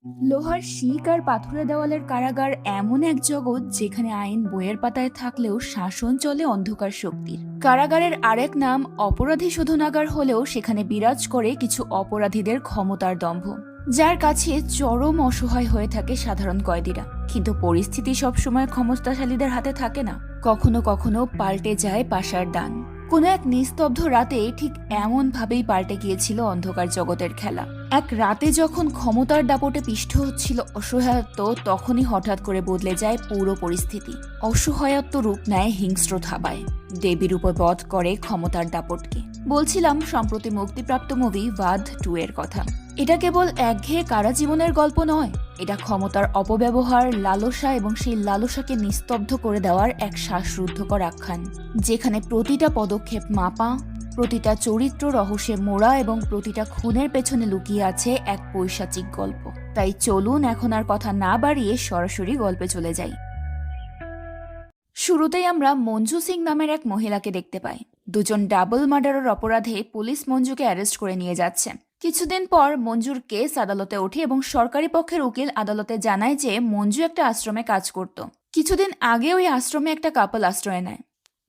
লোহার শিক আর পাথুরে দেওয়ালের কারাগার এমন এক জগৎ যেখানে আইন বইয়ের পাতায় থাকলেও শাসন চলে অন্ধকার শক্তির। কারাগারের আরেক নাম অপরাধী শোধনাগার হলেও সেখানে বিরাজ করে কিছু অপরাধীদের ক্ষমতার দম্ভ, যার কাছে চরম অসহায় হয়ে থাকে সাধারণ কয়েদিরা। কিন্তু পরিস্থিতি সবসময় ক্ষমতাশালীদের হাতে থাকে না, কখনো কখনো পাল্টে যায় পাশার ডান। কোনো এক নিস্তব্ধ রাতে ঠিক এমন ভাবেই পাল্টে গিয়েছিল অন্ধকার জগতের খেলা। এক রাতে যখন ক্ষমতার দাপটে পিষ্ট হচ্ছিল অসহায়ত্ব, তখনই হঠাৎ করে বদলে যায় পুরো পরিস্থিতি। অসহায়ত্ব রূপ নেয় হিংস্র থাবায়, দেবীর উপর বধ করে ক্ষমতার দাপটকে। বলছিলাম সম্প্রতি মুক্তিপ্রাপ্ত মুভি বাদ 2 এর কথা। এটা কেবল একঘেয়ে কারা জীবনের গল্প নয়, এটা ক্ষমতার অপব্যবহার, লালসা এবং সেই লালসাকে নিস্তব্ধ করে দেওয়ার এক শ্বাসরুদ্ধকর আখ্যান, যেখানে প্রতিটা পদক্ষেপ মাপা, প্রতিটা চরিত্র রহস্যে মোড়া এবং প্রতিটা খুনের পেছনে লুকিয়ে আছে এক পৈশাচিক গল্প। তাই চলুন এখন আর কথা না বাড়িয়ে সরাসরি গল্পে চলে যাই। শুরুতেই আমরা মঞ্জু সিং নামের এক মহিলাকে দেখতে পাই। দুজন ডাবল মার্ডারের অপরাধে পুলিশ মঞ্জুকে অ্যারেস্ট করে নিয়ে যাচ্ছে। কিছুদিন পর মঞ্জুর কেস আদালতে ওঠে এবং সরকারি পক্ষের উকিল আদালতে জানায় যে মঞ্জু একটা আশ্রমে কাজ করত। কিছুদিন আগে ওই আশ্রমে একটা কাপল আশ্রয় নেয়।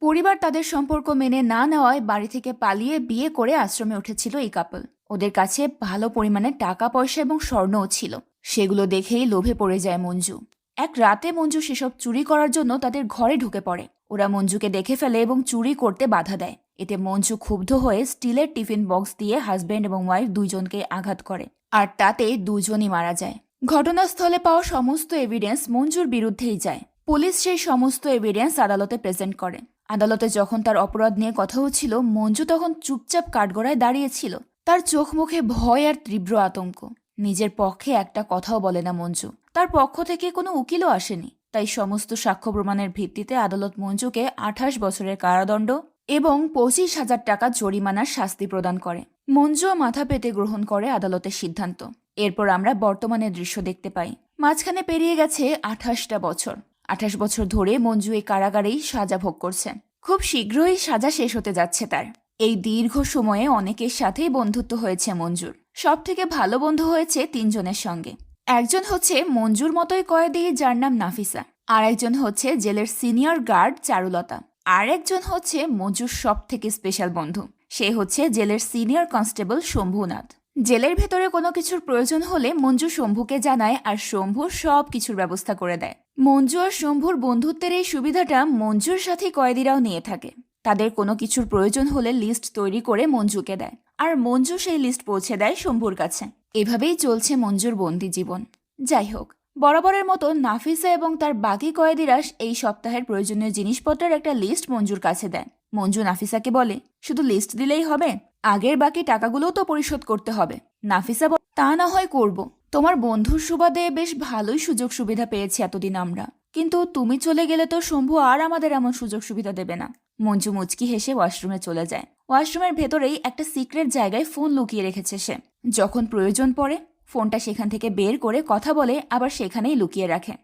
পরিবার তাদের সম্পর্ক মেনে না নেওয়ায় বাড়ি থেকে পালিয়ে বিয়ে করে আশ্রমে উঠেছিল এই কাপল। ওদের কাছে ভালো পরিমাণে টাকা পয়সা এবং স্বর্ণও ছিল। সেগুলো দেখেই লোভে পড়ে যায় মঞ্জু। এক রাতে মঞ্জু সেসব চুরি করার জন্য তাদের ঘরে ঢুকে পড়ে। ওরা মঞ্জুকে দেখে ফেলে এবং চুরি করতে বাধা দেয়। এতে মঞ্জু ক্ষুব্ধ হয়ে স্টিলের টিফিন বক্স দিয়ে হাজব্যান্ড এবং ওয়াইফ দুইজনকে আঘাত করে, আর তাতে দুজনই মারা যায়। ঘটনাস্থলে পাওয়া সমস্ত এভিডেন্স মঞ্জুর বিরুদ্ধেই যায়। পুলিশ সেই সমস্ত এভিডেন্স আদালতে প্রেজেন্ট করে। আদালতে যখন তার অপরাধ নিয়ে কথা হচ্ছিল, মঞ্জু তখন চুপচাপ কাঠগড়ায় দাঁড়িয়েছিল। তার চোখ মুখে ভয় আর তীব্র আতঙ্ক। নিজের পক্ষে একটা কথাও বলে না মঞ্জু। তার পক্ষ থেকে কোনো উকিলও আসেনি। তাই সমস্ত সাক্ষ্য প্রমাণের ভিত্তিতে আদালত মঞ্জুকে 28 বছরের কারাদণ্ড এবং 25,000 টাকা জরিমানার শাস্তি প্রদান করে। মঞ্জুও মাথা পেতে গ্রহণ করে আদালতের সিদ্ধান্ত। এরপর আমরা বর্তমানের দৃশ্য দেখতে পাই। মাঝখানে পেরিয়ে গেছে 28টা বছর। 28 বছর ধরে মঞ্জু এই কারাগারেই সাজা ভোগ করছে। খুব শীঘ্রই সাজা শেষ হতে যাচ্ছে তার। এই দীর্ঘ সময়ে অনেকের সাথেই বন্ধুত্ব হয়েছে মঞ্জুর। সব থেকে ভালো বন্ধু হয়েছে 3 জনের সঙ্গে। একজন হচ্ছে মঞ্জুর মতোই কয়েদি, যার নাম নাফিসা। আর একজন হচ্ছে জেলের সিনিয়র গার্ড চারুলতা। আর একজন হচ্ছে মঞ্জুর সব থেকে স্পেশাল বন্ধু। সে হচ্ছে জেলের সিনিয়র কনস্টেবল শম্ভুনাথ। জেলের ভেতরে কোনো কিছুর প্রয়োজন হলে মঞ্জু শম্ভুকে জানায়, আর শম্ভু সব কিছুর ব্যবস্থা করে দেয়। মঞ্জু আর শম্ভুর বন্ধুত্বের এই সুবিধাটা মঞ্জুর সাথে কয়েদিরাও নিয়ে থাকে। তাদের কোনো কিছুর প্রয়োজন হলে লিস্ট তৈরি করে মঞ্জুকে দেয়, আর মঞ্জু সেই লিস্ট পৌঁছে দেয় শম্ভুর কাছে। এভাবেই চলছে মঞ্জুর বন্দি জীবন। যাই হোক, বরাবরের মতো নাফিসা এবং তার বাকি কয়েদিরা এই সপ্তাহের প্রয়োজনীয় জিনিসপত্রের একটা লিস্ট মঞ্জুর কাছে দেয়। মঞ্জু নাফিসাকে বলে, শুধু লিস্ট দিলেই হবে? আগের বাকি টাকাগুলোও তো পরিশোধ করতে হবে। নাফিসা বলে, তা না হয় করব। তোমার বন্ধুর সুবাদে বেশ ভালোই সুযোগ সুবিধা পেয়েছি এতদিন আমরা, কিন্তু তুমি চলে গেলে তো শম্ভু আর আমাদের এমন সুযোগ সুবিধা দেবে না। মঞ্জু মুচকি হেসে ওয়াশরুমে চলে যায়। ওয়াশরুমের ভেতরেই একটা সিক্রেট জায়গায় ফোন লুকিয়ে রেখেছে সে। যখন প্রয়োজন পড়ে ফোনটা সেখান থেকে বের করে কথা বলে, আবার সেখানেই লুকিয়ে রাখে।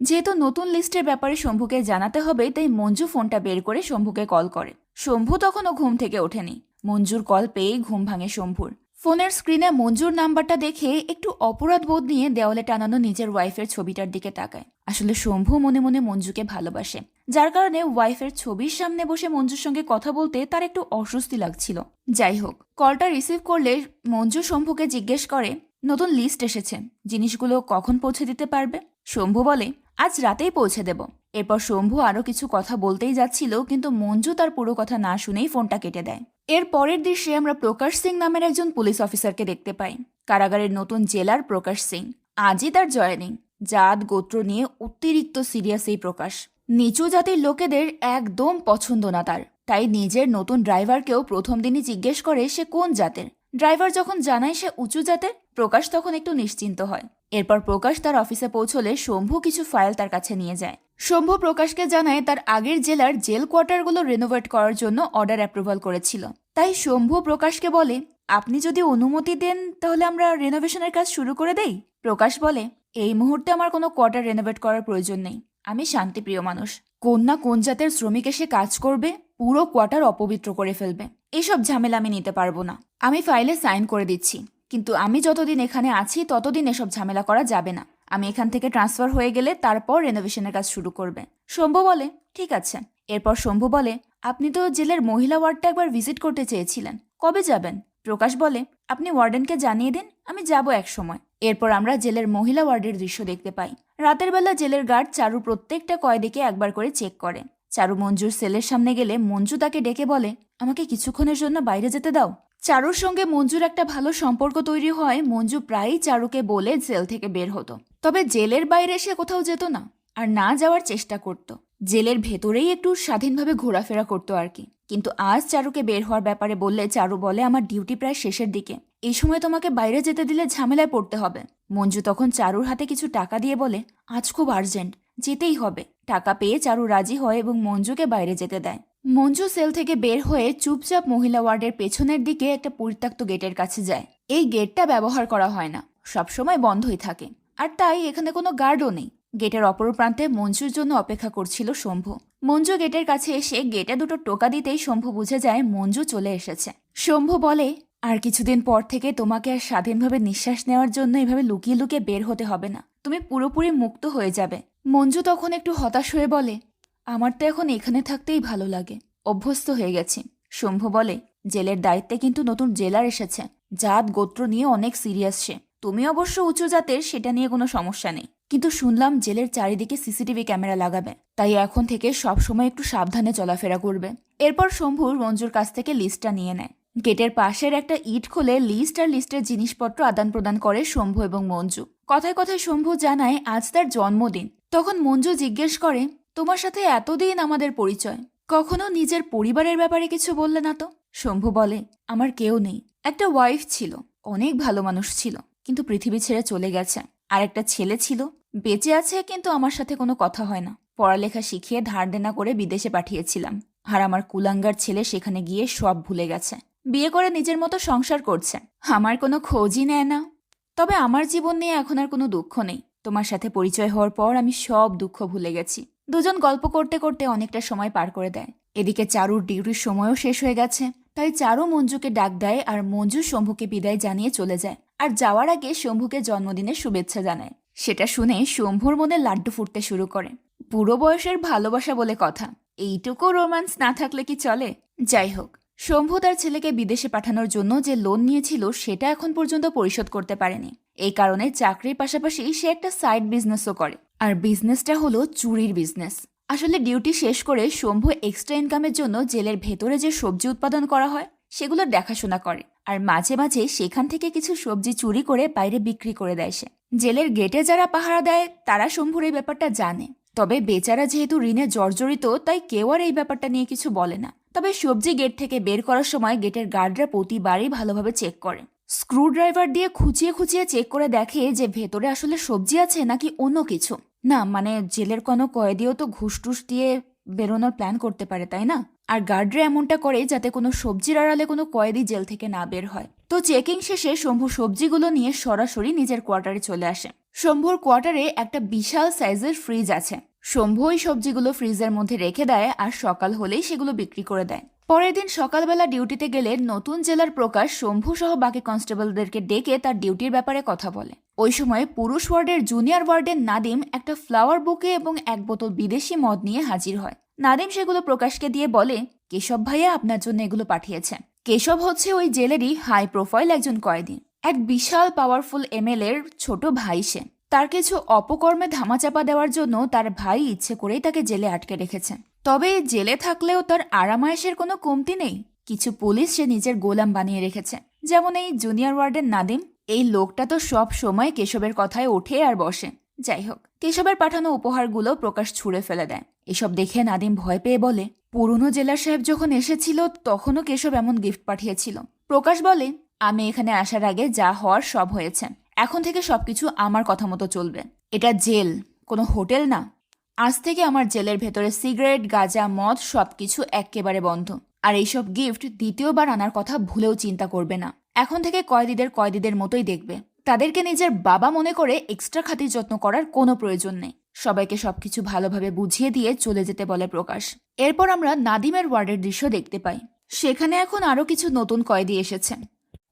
যেহেতু নতুন লিস্টের ব্যাপারে শম্ভুকে জানাতে হবে, তাই মঞ্জু ফোনটা বের করে শম্ভুকে কল করে। শম্ভু তখনও ঘুম থেকে ওঠেনি। মঞ্জুর কল পেয়ে ঘুম ভাঙে শম্ভুর। ফোনের স্ক্রিনে মঞ্জুর নাম্বারটা দেখে একটু অপরাধ বোধ নিয়ে দেওয়ালে টানানো নিজের ওয়াইফের ছবিটার দিকে তাকায়। আসলে শম্ভু মনে মনে মঞ্জুকে ভালোবাসে, যার কারণে ওয়াইফের ছবির সামনে বসে মঞ্জুর সঙ্গে কথা বলতে তার একটু অস্বস্তি লাগছিল। যাই হোক, কলটা রিসিভ করলে মঞ্জু শম্ভুকে জিজ্ঞেস করে, নতুন লিস্ট এসেছে, জিনিসগুলো কখন পৌঁছে দিতে পারবে? শম্ভু বলে, আজ রাতেই পৌঁছে দেব। এরপর শম্ভু আরো কিছু কথা বলতেই যাচ্ছিল, কিন্তু মঞ্জু তার পুরো কথা না শুনেই ফোনটা কেটে দেয়। এর পরের দৃশ্যে আমরা প্রকাশ সিং নামের একজন পুলিশ অফিসারকে দেখতে পাই। কারাগারের নতুন জেলার প্রকাশ সিং। আজই তার জয়েনিং। জাত গোত্র নিয়ে অতিরিক্ত সিরিয়াস এই প্রকাশ। নিচু জাতির লোকেদের একদম পছন্দ না তার। তাই নিজের নতুন ড্রাইভারকেও প্রথম দিনই জিজ্ঞেস করে সে কোন জাতের। ড্রাইভার যখন জানায় সে উঁচু জাতের, প্রকাশ তখন একটু নিশ্চিন্ত হয়। এরপর প্রকাশ তার অফিসে পৌঁছলে শম্ভু কিছু ফাইল তার কাছে নিয়ে যায়। শম্ভু প্রকাশকে জানায় তার আগের জেলার জেল কোয়ার্টারগুলো রেনোভেট করার জন্য অর্ডার অ্যাপ্রুভাল করেছিল। তাই শম্ভু প্রকাশকে বলে, আপনি যদি অনুমতি দেন তাহলে আমরা রেনোভেশনের কাজ শুরু করে দেই। প্রকাশ বলে, এই মুহূর্তে আমার কোনো কোয়ার্টার রেনোভেট করার প্রয়োজন নেই। আমি শান্তিপ্রিয় মানুষ। কোন না কোন জাতের শ্রমিক এসে কাজ করবে, পুরো কোয়ার্টার অপবিত্র করে ফেলবে। এসব ঝামেলা আমি নিতে পারবো না। আমি ফাইলে সাইন করে দিচ্ছি। কিন্তু আমি যতদিন এখানে আছি ততদিন এসব ঝামেলা করা যাবে না। আমি এখান থেকে ট্রান্সফার হয়ে গেলে তারপর রেনোভেশনের কাজ শুরু করবে। শম্ভু বলে, ঠিক আছে। এরপর শম্ভু বলে, আপনি তো জেলের মহিলা ওয়ার্ডটা একবার ভিজিট করতে চেয়েছিলেন, কবে যাবেন? প্রকাশ বলে, আপনি ওয়ার্ডেনকে জানিয়ে দিন, আমি যাব এক সময়। এরপর আমরা জেলের মহিলা ওয়ার্ডের দৃশ্য দেখতে পাই। রাতের বেলা জেলের গার্ড চারু প্রত্যেকটা কয়েদিকে একবার করে চেক করে। চারু মঞ্জুর সেলের সামনে গেলে মঞ্জু তাকে ডেকে বলে, আমাকে কিছুক্ষণের জন্য বাইরে যেতে দাও। চারুর সঙ্গে মঞ্জুর একটা ভালো সম্পর্ক তৈরি হয়। মঞ্জু প্রায়ই চারুকে বলে জেল থেকে বের হতো, তবে জেলের বাইরে সে কোথাও যেত না আর না যাওয়ার চেষ্টা করত। জেলের ভেতরেই একটু স্বাধীনভাবে ঘোরাফেরা করতো আর কি। কিন্তু আজ চারুকে বের হওয়ার ব্যাপারে বললে চারু বলে, আমার ডিউটি প্রায় শেষের দিকে, এই সময় তোমাকে বাইরে যেতে দিলে ঝামেলায় পড়তে হবে। মঞ্জু তখন চারুর হাতে কিছু টাকা দিয়ে বলে, আজ খুব আর্জেন্ট, যেতেই হবে। টাকা পেয়ে চারু রাজি হয় এবং মঞ্জুকে বাইরে যেতে দেয়। মঞ্জু সেল থেকে বের হয়ে চুপচাপ মহিলা ওয়ার্ডের পেছনের দিকে একটা পরিত্যক্ত গেটের কাছে যায়। এই গেটটা ব্যবহার করা হয় না, সবসময় বন্ধই থাকে, আর তাই এখানে কোনো গার্ডও নেই। গেটের অপর প্রান্তে মঞ্জুর জন্য অপেক্ষা করছিল শম্ভু। মঞ্জু গেটের কাছে এসে গেটে দুটো টোকা দিতেই শম্ভু বুঝে যায় মঞ্জু চলে এসেছে। শম্ভু বলে, আর কিছুদিন পর থেকে তোমাকে আর স্বাধীনভাবে নিঃশ্বাস নেওয়ার জন্য এভাবে লুকিয়ে লুকিয়ে বের হতে হবে না, তুমি পুরোপুরি মুক্ত হয়ে যাবে। মঞ্জু তখন একটু হতাশ হয়ে বলে, আমার তো এখন এখানে থাকতেই ভালো লাগে, অভ্যস্ত হয়ে গেছি। শম্ভু বলে, জেলের দায়িত্বে কিন্তু নতুন জেলার এসেছে, জাত গোত্র নিয়ে অনেক সিরিয়াস সে। তুমি অবশ্য উঁচু জাতের, সেটা নিয়ে কোনো সমস্যা নেই, কিন্তু শুনলাম জেলের চারিদিকে সিসিটিভি ক্যামেরা লাগাবে, তাই এখন থেকে সবসময় একটু সাবধানে চলাফেরা করবে। এরপর শম্ভু মঞ্জুর কাছ থেকে লিস্টটা নিয়ে নেয়। গেটের পাশের একটা ইট খুলে লিস্ট আর লিস্টের জিনিসপত্র আদান প্রদান করে শম্ভু এবং মঞ্জু। কথায় কথায় শম্ভু জানায় আজ তার জন্মদিন। তখন মঞ্জু জিজ্ঞেস করে, তোমার সাথে এতদিন আমাদের পরিচয়, কখনো নিজের পরিবারের ব্যাপারে কিছু বললে না তো? শম্ভু বলে, আমার কেউ নেই, একটা ওয়াইফ ছিল, অনেক ভালো মানুষ ছিল, কিন্তু পৃথিবী ছেড়ে চলে গেছে। আর একটা ছেলে ছিল, বেঁচে আছে, কিন্তু আমার সাথে কোনো কথা হয় না। পড়ালেখা শিখিয়ে ধার দেনা করে বিদেশে পাঠিয়েছিলাম, আর আমার কুলাঙ্গার ছেলে সেখানে গিয়ে সব ভুলে গেছে, বিয়ে করে নিজের মতো সংসার করছে, আমার কোনো খোঁজই নেয় না। তবে আমার জীবন নিয়ে এখন আর কোনো দুঃখ নেই, তোমার সাথে পরিচয় হওয়ার পর আমি সব দুঃখ ভুলে গেছি। দুজন গল্প করতে করতে অনেকটা সময় পার করে দেয়। এদিকে চারুর ডিউটির সময়ও শেষ হয়ে গেছে, তাই চারু মঞ্জুকে ডাক দেয় আর মঞ্জু শম্ভুকে বিদায় জানিয়ে চলে যায়। আর যাওয়ার আগে শম্ভুকে জন্মদিনের শুভেচ্ছা জানায়। সেটা শুনে শম্ভুর মনে লাড্ডু ফুটতে শুরু করে। বুড়ো বয়সের ভালোবাসা বলে কথা, এইটুকু রোম্যান্স না থাকলে কি চলে? যাই হোক, শম্ভু তার ছেলেকে বিদেশে পাঠানোর জন্য যে লোন নিয়েছিল সেটা এখন পর্যন্ত পরিশোধ করতে পারেনি। এই কারণে চাকরির পাশাপাশি সে একটা সাইড বিজনেসও করে, আর বিজনেসটা হলো চুরির বিজনেস। আসলে ডিউটি শেষ করে শম্ভু এক্সট্রা ইনকামের জন্য জেলের ভেতরে যে সবজি উৎপাদন করা হয় সেগুলোর দেখাশোনা করে, আর মাঝে মাঝে সেখান থেকে কিছু সবজি চুরি করে বাইরে বিক্রি করে দেয় সে। জেলের গেটে যারা পাহারা দেয় তারা শম্ভুর এই ব্যাপারটা জানে, তবে বেচারা যেহেতু ঋণে জর্জরিত তাই কেউ আর এই ব্যাপারটা নিয়ে কিছু বলে না। তবে সবজি গেট থেকে বের করার সময় গেটের গার্ডরা প্রতিবারই ভালোভাবে চেক করে। স্ক্রু ড্রাইভার দিয়ে খুঁচিয়ে খুঁচিয়ে চেক করে দেখে যে ভেতরে আসলে সবজি আছে নাকি অন্য কিছু। না মানে জেলের কোনো কয়েদিও তো ঘুষ টুস দিয়ে বেরোনোর প্ল্যান করতে পারে, তাই না? আর গার্ডরা এমনটা করে যাতে কোনো সবজির আড়ালে কোনো কয়েদি জেল থেকে না বের হয়। তো চেকিং শেষে শম্ভু সবজিগুলো নিয়ে সরাসরি নিজের কোয়ার্টারে চলে আসে। শম্ভুর কোয়ার্টারে একটা বিশাল সাইজের ফ্রিজ আছে। শম্ভু ওই সবজিগুলো ফ্রিজের মধ্যে রেখে দেয় আর সকাল হলেই সেগুলো বিক্রি করে দেয়। পরের দিন সকালবেলা ডিউটিতে গেলে নতুন জেলার প্রকাশ শম্ভু সহ বাকি কনস্টেবলদেরকে ডেকে তার ডিউটির ব্যাপারে কথা বলে। ওই সময় পুরুষ ওয়ার্ডের জুনিয়র ওয়ার্ডের নাদিম একটা ফ্লাওয়ার বুকে এবং এক বোতল বিদেশি মদ নিয়ে হাজির হয়। নাদিম সেগুলো প্রকাশকে দিয়ে বলে, কেশব ভাইয়া আপনার জন্য এগুলো পাঠিয়েছেন। কেশব হচ্ছে ওই জেলেরই হাই প্রোফাইল একজন কয়েদি, এক বিশাল পাওয়ারফুল এমএলএর ছোট ভাই সে। তার কিছু অপকর্মে ধামাচাপা দেওয়ার জন্য তার ভাই ইচ্ছে করেই তাকে জেলে আটকে রেখেছে। তবে জেলে থাকলেও তার আরামায়েশের কোনো কমতি নেই। কিছু পুলিশ সে নিজের গোলাম বানিয়ে রেখেছে, যেমন এই জুনিয়র ওয়ার্ডের নাদিম। এই লোকটা তো সব সময় কেশবের কথায় ওঠে আর বসে। যাই হোক, কেশবের পাঠানো উপহারগুলো প্রকাশ ছুঁড়ে ফেলে দেয়। এসব দেখে নাদিম ভয় পেয়ে বলে, পুরনো জেলার সাহেব যখন এসেছিল তখনও কেশব এমন গিফট পাঠিয়েছিল। প্রকাশ বলে, আমি এখানে আসার আগে যা হওয়ার সব হয়েছে, এখন থেকে সবকিছু আমার কথা মতো চলবে। এটা জেল, কোনো হোটেল না। আজ থেকে আমার জেলের ভেতরে সিগারেট, গাঁজা, মদ সবকিছু একেবারে বন্ধ। আর এইসব গিফট দ্বিতীয়বার আনার কথা ভুলেও চিন্তা করবে না। এখন থেকে কয়েদিদের মতোই দেখবে। তাদেরকে নিজের বাবা মনে করে এক্সট্রা খাতির যত্ন করার কোনো প্রয়োজন নেই। সবাইকে সবকিছু ভালোভাবে বুঝিয়ে দিয়ে চলে যেতে বলে প্রকাশ। এরপর আমরা নাদিমের ওয়ার্ডের দৃশ্য দেখতে পাই। সেখানে এখন আরো কিছু নতুন কয়েদি এসেছে।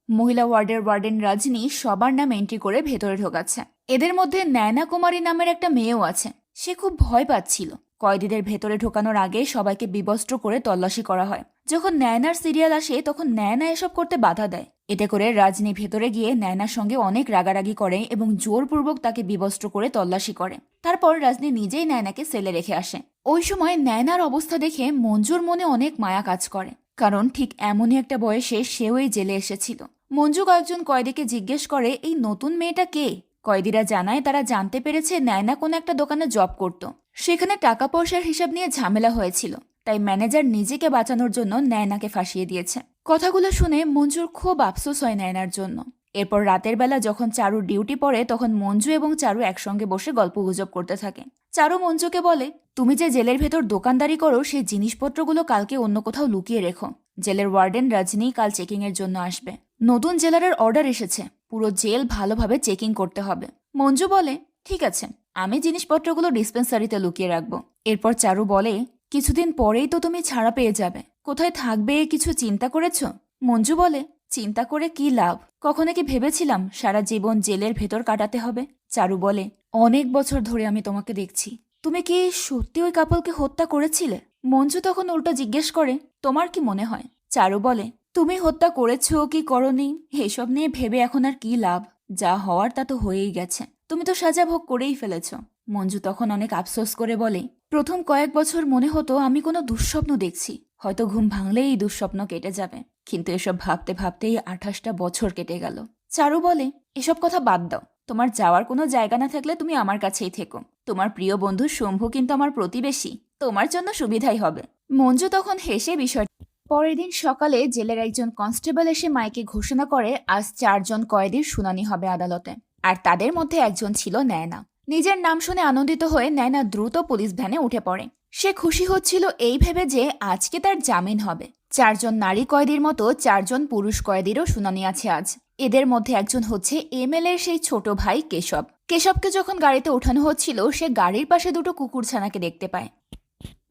মহিলা ওয়ার্ডের ওয়ার্ডেন রাজনী সবার নাম এন্ট্রি করে ভেতরে ঢোকাচ্ছে। এদের মধ্যে নয়না কুমারী নামের একটা মেয়েও আছে। সে খুব ভয় পাচ্ছিল। কয়েদিদের ভেতরে ঢোকানোর আগে সবাইকে বিবস্ত্র করে তল্লাশি করা হয়। যখন নয়নার সিরিয়াল আসে তখন নয়না এসব করতে বাধা দেয়। এতে করে রাজনী ভেতরে গিয়ে নয়নার সঙ্গে অনেক রাগারাগি করে এবং জোরপূর্বক তাকে বিবস্ত্র করে তল্লাশি করে। তারপর রাজনী নিজেই নয়নাকে সেলে রেখে আসে। ওই সময় নয়নার অবস্থা দেখে মঞ্জুর মনে অনেক মায়া কাজ করে, কারণ ঠিক এমনই একটা বয়সে সেও এই জেলে এসেছিল। মঞ্জু কয়েকজন কয়েদিকে জিজ্ঞেস করে এই নতুন মেয়েটা কে। কয়েদিরা জানায় তারা জানতে পেরেছে নয়না কোনো একটা দোকানে জব করত। সেখানে টাকা পয়সার হিসাব নিয়ে ঝামেলা হয়েছিল, তাই ম্যানেজার নিজেকে বাঁচানোর জন্য নয়নাকে ফাঁসিয়ে দিয়েছে। কথাগুলো শুনে মঞ্জুর খুব আফসোস হয় নয়নার জন্য। এরপর রাতের বেলা যখন চারুর ডিউটি পড়ে তখন মঞ্জু এবং চারু একসঙ্গে বসে গল্পগুজব করতে থাকে। চারু মঞ্জুকে বলে, তুমি যে জেলের ভেতর দোকানদারি করো সেই জিনিসপত্রগুলো কালকে অন্য কোথাও লুকিয়ে রেখো। জেলের ওয়ার্ডেন রজনী কাল চেকিং এর জন্য আসবে। নতুন জেলারের অর্ডার এসেছে, পুরো জেল ভালোভাবে চেকিং করতে হবে। মঞ্জু বলে, ঠিক আছে, আমি জিনিসপত্রগুলো ডিসপেন্সারিতে লুকিয়ে রাখবো। এরপর চারু বলে, কিছুদিন পরেই তো তুমি ছাড়া পেয়ে যাবে, কোথায় থাকবে কিছু চিন্তা করেছ? মঞ্জু বলে, চিন্তা করে কি লাভ, কখনো কি ভেবেছিলাম সারা জীবন জেলের ভেতর কাটাতে হবে? চারু বলে, অনেক বছর ধরে আমি তোমাকে দেখছি, তুমি কি সত্যি ওই কাপলকে হত্যা করেছিলে? মঞ্জু তখন উল্টো জিজ্ঞেস করে, তোমার কি মনে হয়? চারু বলে, তুমি হত্যা করেছো কি করনি এসব নিয়ে ভেবে এখন আর কি লাভ, যা হওয়ার তা তো হয়েই গেছে, তুমি তো সাজা ভোগ করেই ফেলেছ। মঞ্জু তখন অনেক আফসোস করে বলে, প্রথম কয়েক বছর মনে হতো আমি কোনো দুঃস্বপ্ন দেখছি, হয়তো ঘুম ভাঙলেই এই দুঃস্বপ্ন কেটে যাবে, কিন্তু এসব ভাবতে ভাবতেই 28টা বছর কেটে গেল। চারু বলে, এসব কথা বাদ দাও, তোমার যাওয়ার কোনো জায়গা না থাকলে তুমি আমার কাছেই থেকো, তোমার প্রিয় বন্ধু শম্ভু কিন্তু আমার প্রতিবেশী, তোমার জন্য সুবিধাই হবে। মঞ্জু তখন হেসে বিষয়। পরের দিন সকালে জেলের একজন কনস্টেবল এসে মাইকে ঘোষণা করে আজ 4 জন কয়েদির শুনানি হবে আদালতে, আর তাদের মধ্যে একজন ছিল নয়না। নিজের নাম শুনে আনন্দিত হয়ে নয়না দ্রুত পুলিশ ভ্যানে উঠে পড়ে। সে খুশি হচ্ছিল এই ভেবে যে আজকে তার জামিন হবে। 4 জন নারী কয়েদির মতো 4 জন পুরুষ কয়েদিরও শুনানি আছে আজ। এদের মধ্যে একজন হচ্ছে এমএলএ এর সেই ছোট ভাই কেশব। কেশবকে যখন গাড়িতে ওঠানো হচ্ছিল সে গাড়ির পাশে দুটো কুকুরছানাকে দেখতে পায়।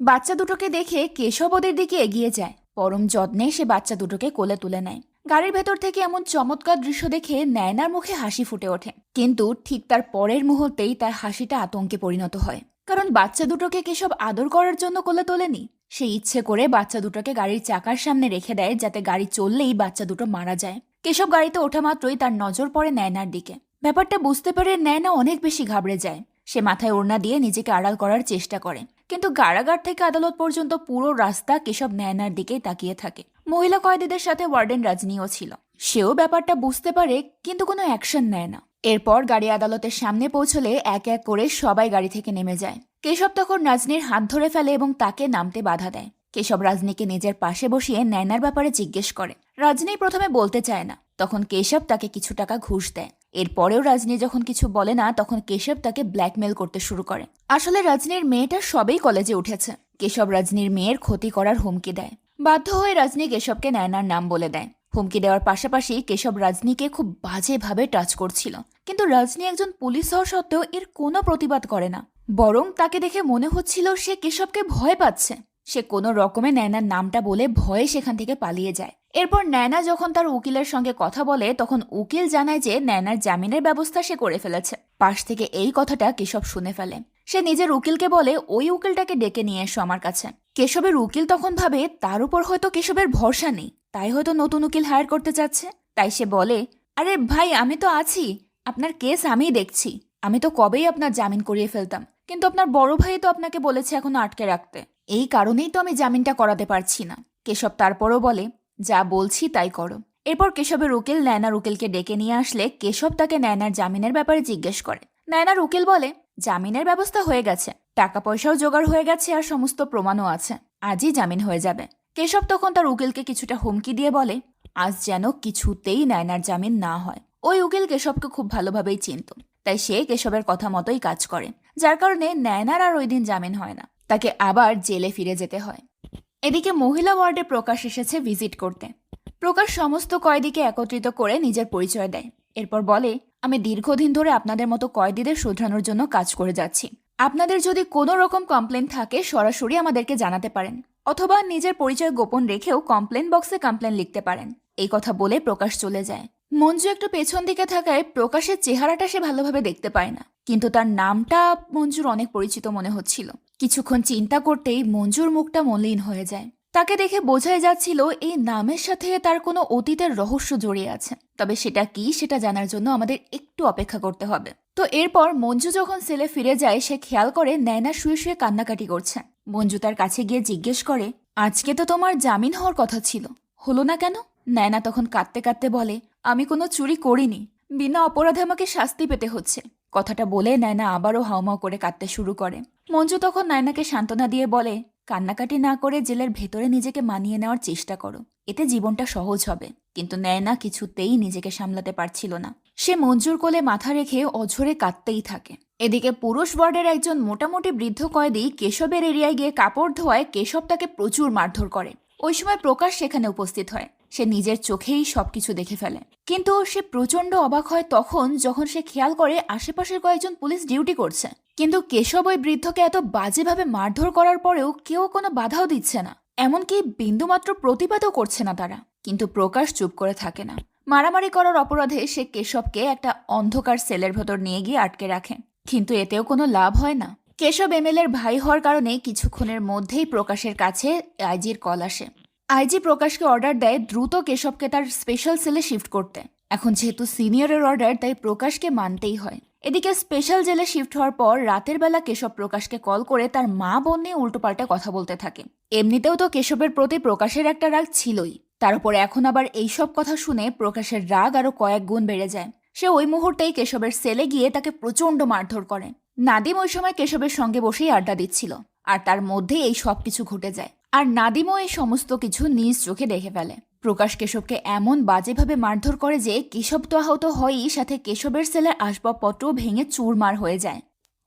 বাচ্চা দুটোকে দেখে কেশব ওদের দিকে এগিয়ে যায়। পরম যত্নে সে বাচ্চা দুটোকে কোলে তুলে নেয়। গাড়ির ভেতর থেকে এমন চমৎকার দৃশ্য দেখে নয়নার মুখে হাসি ফুটে ওঠে, কিন্তু ঠিক তার পরের মুহূর্তেই তার হাসিটা আতঙ্কে পরিণত হয়, কারণ বাচ্চা দুটোকে কেশব আদর করার জন্য কোলে তোলেনি। সে ইচ্ছে করে বাচ্চা দুটোকে গাড়ির চাকার সামনে রেখে দেয় যাতে গাড়ি চললেই বাচ্চা দুটো মারা যায়। কেশব গাড়িতে ওঠা মাত্রই তার নজর পড়ে নয়নার দিকে। ব্যাপারটা বুঝতে পেরে নয়না অনেক বেশি ঘাবড়ে যায়। সে মাথায় ওড়না দিয়ে নিজেকে আড়াল করার চেষ্টা করে, কিন্তু কারাগার থেকে আদালত পর্যন্ত পুরো রাস্তা কেশব নয়নার দিকেই তাকিয়ে থাকে। মহিলা কয়েদিদের সাথে ওয়ার্ডেন রাজনীও ছিল। সেও ব্যাপারটা বুঝতে পারে, কিন্তু কোনো অ্যাকশন নেয় না। এরপর গাড়ি আদালতের সামনে পৌঁছলে এক এক করে সবাই গাড়ি থেকে নেমে যায়। কেশব তখন রাজনীর হাত ধরে ফেলে এবং তাকে নামতে বাধা দেয়। কেশব রাজনীকে নিজের পাশে বসিয়ে নয়নার ব্যাপারে জিজ্ঞেস করে। রাজনী প্রথমে বলতে চায় না, তখন কেশব তাকে কিছু টাকা ঘুষ দেয়। এরপরেও রাজনী যখন কিছু বলে না তখন কেশব তাকে ব্ল্যাকমেল করতে শুরু করে। আসলে রাজনীর মেয়েটা সবেই কলেজে উঠেছে। কেশব রাজনীর মেয়ের ক্ষতি করার হুমকি দেয়। বাধ্য হয়ে রাজনী কেশবকে নয়নার নাম বলে দেয়। হুমকি দেওয়ার পাশাপাশি কেশব রাজনীকে খুব বাজেভাবে টাচ করছিল, কিন্তু রাজনী একজন পুলিশ হওয়া সত্ত্বেও এর কোনো প্রতিবাদ করে না। বরং তাকে দেখে মনে হচ্ছিল সে কেশবকে ভয় পাচ্ছে। সে কোনো রকমে নয়নার নামটা বলে ভয়ে সেখান থেকে পালিয়ে যায়। এরপর নয়না যখন তার উকিলের সঙ্গে কথা বলে তখন উকিল জানায় যে নয়নার জামিনের ব্যবস্থা সে করে ফেলেছে। পাশ থেকে এই কথাটা কেশব শুনে ফেলে। সে নিজের উকিলকে বলে ওই উকিলটাকে ডেকে নিয়ে এসো আমার কাছে। কেশবের উকিল তখন ভাবে তার উপর হয়তো কেশবের ভরসা নেই, তাই হয়তো নতুন উকিল হায়ার করতে চাচ্ছে। তাই সে বলে, আরে ভাই, আমি তো আছি, আপনার কেস আমিই দেখছি, আমি তো কবেই আপনার জামিন করিয়ে ফেলতাম, কিন্তু আপনার বড় ভাই তো আপনাকে বলেছে এখনো আটকে রাখতে, এই কারণেই তো আমি জামিনটা করাতে পারছি না। কেশব তারপরও বলে, যা বলছি তাই করো। এরপর কেশবের উকিল নয়নার উকিলকে ডেকে নিয়ে আসলে কেশব তাকে নয়নার জামিনের ব্যাপারে জিজ্ঞেস করে। নয়নার উকিল বলে, জামিনের ব্যবস্থা হয়ে গেছে, টাকা পয়সাও জোগাড় হয়ে গেছে আর সমস্ত প্রমাণও আছে, আজই জামিন হয়ে যাবে। কেশব তখন তার উকিলকে কিছুটা হুমকি দিয়ে বলে, আজ যেন কিছুতেই নয়নার জামিন না হয়। ওই উকিল কেশবকে খুব ভালোভাবেই চিনত, তাই সে কেশবের কথা মতোই কাজ করে, যার কারণে নয়নার আর ওই দিন জামিন হয় না, তাকে আবার জেলে ফিরে যেতে হয়। এদিকে মহিলা ওয়ার্ডে প্রকাশ এসেছে ভিজিট করতে। প্রকাশ সমস্ত কয়েদিকে একত্রিত করে নিজের পরিচয় দেয়। এরপর বলে, আমি দীর্ঘদিন ধরে আপনাদের মতো কয়েদিদের শুধরানোর জন্য কাজ করে যাচ্ছি। আপনাদের যদি কোনো রকম কমপ্লেন থাকে সরাসরি আমাদেরকে জানাতে পারেন, অথবা নিজের পরিচয় গোপন রেখেও কমপ্লেন বক্সে কমপ্লেন লিখতে পারেন। এই কথা বলে প্রকাশ চলে যায়। মঞ্জু একটু পেছন দিকে থাকায় প্রকাশের চেহারাটা সে ভালোভাবে দেখতে পায় না, কিন্তু তার নামটা মঞ্জুর অনেক পরিচিত মনে হচ্ছিল। কিছুক্ষণ চিন্তা করতেই মঞ্জুর মুখটা মলিন হয়ে যায়। তাকে দেখে বোঝাই যাচ্ছিল এই নামের সাথে তার কোনো অতীতের রহস্য জড়িয়ে আছে, তবে সেটা কি সেটা জানার জন্য আমাদের একটু অপেক্ষা করতে হবে। তো এরপর মঞ্জু যখন সেলে ফিরে যায়, সে খেয়াল করে নয়না শুয়ে শুয়ে কান্নাকাটি করছে। মঞ্জু তার কাছে গিয়ে জিজ্ঞেস করে, আজকে তো তোমার জামিন হওয়ার কথা ছিল, হলো না কেন? নয়না তখন কাঁদতে কাঁদতে বলে, আমি কোনো চুরি করিনি, বিনা অপরাধে আমাকে শাস্তি পেতে হচ্ছে। কথাটা বলে নয়না আবারও হাউমাউ করে কাঁদতে শুরু করে। মঞ্জু তখন নয়নাকে সান্ত্বনা দিয়ে বলে, কান্নাকাটি না করে জেলের ভেতরে নিজেকে মানিয়ে নেওয়ার চেষ্টা করো, এতে জীবনটা সহজ হবে। কিন্তু নয়না কিছুতেই নিজেকে সামলাতে পারছিল না। সে মঞ্জুর কোলে মাথা রেখে অঝরে কাঁদতেই থাকে। এদিকে পুরুষ ওয়ার্ডের একজন মোটামুটি বৃদ্ধ কয়েদি কেশবের এরিয়ায় গিয়ে কাপড় ধোয়ায় কেশব তাকে প্রচুর মারধর করে। ওই সময় প্রকাশ সেখানে উপস্থিত হয়। সে নিজের চোখেই সবকিছু দেখে ফেলে, কিন্তু সে প্রচন্ড অবাক হয় তখন যখন সে খেয়াল করে আশেপাশের কয়েকজন পুলিশ ডিউটি করছে, কিন্তু কেশব ওই বৃদ্ধকে এত বাজেভাবে মারধর করার পরেও কেউ কোনো বাধাও দিচ্ছে না, এমনকি বিন্দুমাত্র প্রতিবাদও করছে না তারা। কিন্তু প্রকাশ চুপ করে থাকে না। মারামারি করার অপরাধে সে কেশবকে একটা অন্ধকার সেলের ভেতর নিয়ে গিয়ে আটকে রাখে, কিন্তু এতেও কোনো লাভ হয় না। কেশব এমএলএর ভাই হওয়ার কারণে কিছুক্ষণের মধ্যেই প্রকাশের কাছে আইজির কল আসে। আইজি প্রকাশকে অর্ডার দেয় দ্রুত কেশবকে তার স্পেশাল সেলে শিফট করতে। এখন যেহেতু সিনিয়রের অর্ডার, তাই প্রকাশকে মানতেই হয়। এদিকে স্পেশাল জেলে শিফট হওয়ার পর রাতের বেলা কেশব প্রকাশকে কল করে তার মা বোন নিয়ে উল্টোপাল্টা কথা বলতে থাকে। এমনিতেও তো কেশবের প্রতি প্রকাশের একটা রাগ ছিলই, তার উপর এখন আবার এইসব কথা শুনে প্রকাশের রাগ আরো কয়েক গুণ বেড়ে যায়। সে ওই মুহূর্তেই কেশবের সেলে গিয়ে তাকে প্রচন্ড মারধর করে। নাদিম ওই সময় কেশবের সঙ্গে বসেই আড্ডা দিচ্ছিল, আর তার মধ্যেই এই সব কিছু ঘটে যায়। আর নাদিমও এই সমস্ত কিছু নিজ চোখে দেখে ফেলে। প্রকাশ কেশবকে এমন বাজেভাবে মারধর করে যে কেশব তো আহত হয়ই, সাথে কেশবের সেলের আসবাবপত্র ভেঙে চুরমার হয়ে যায়।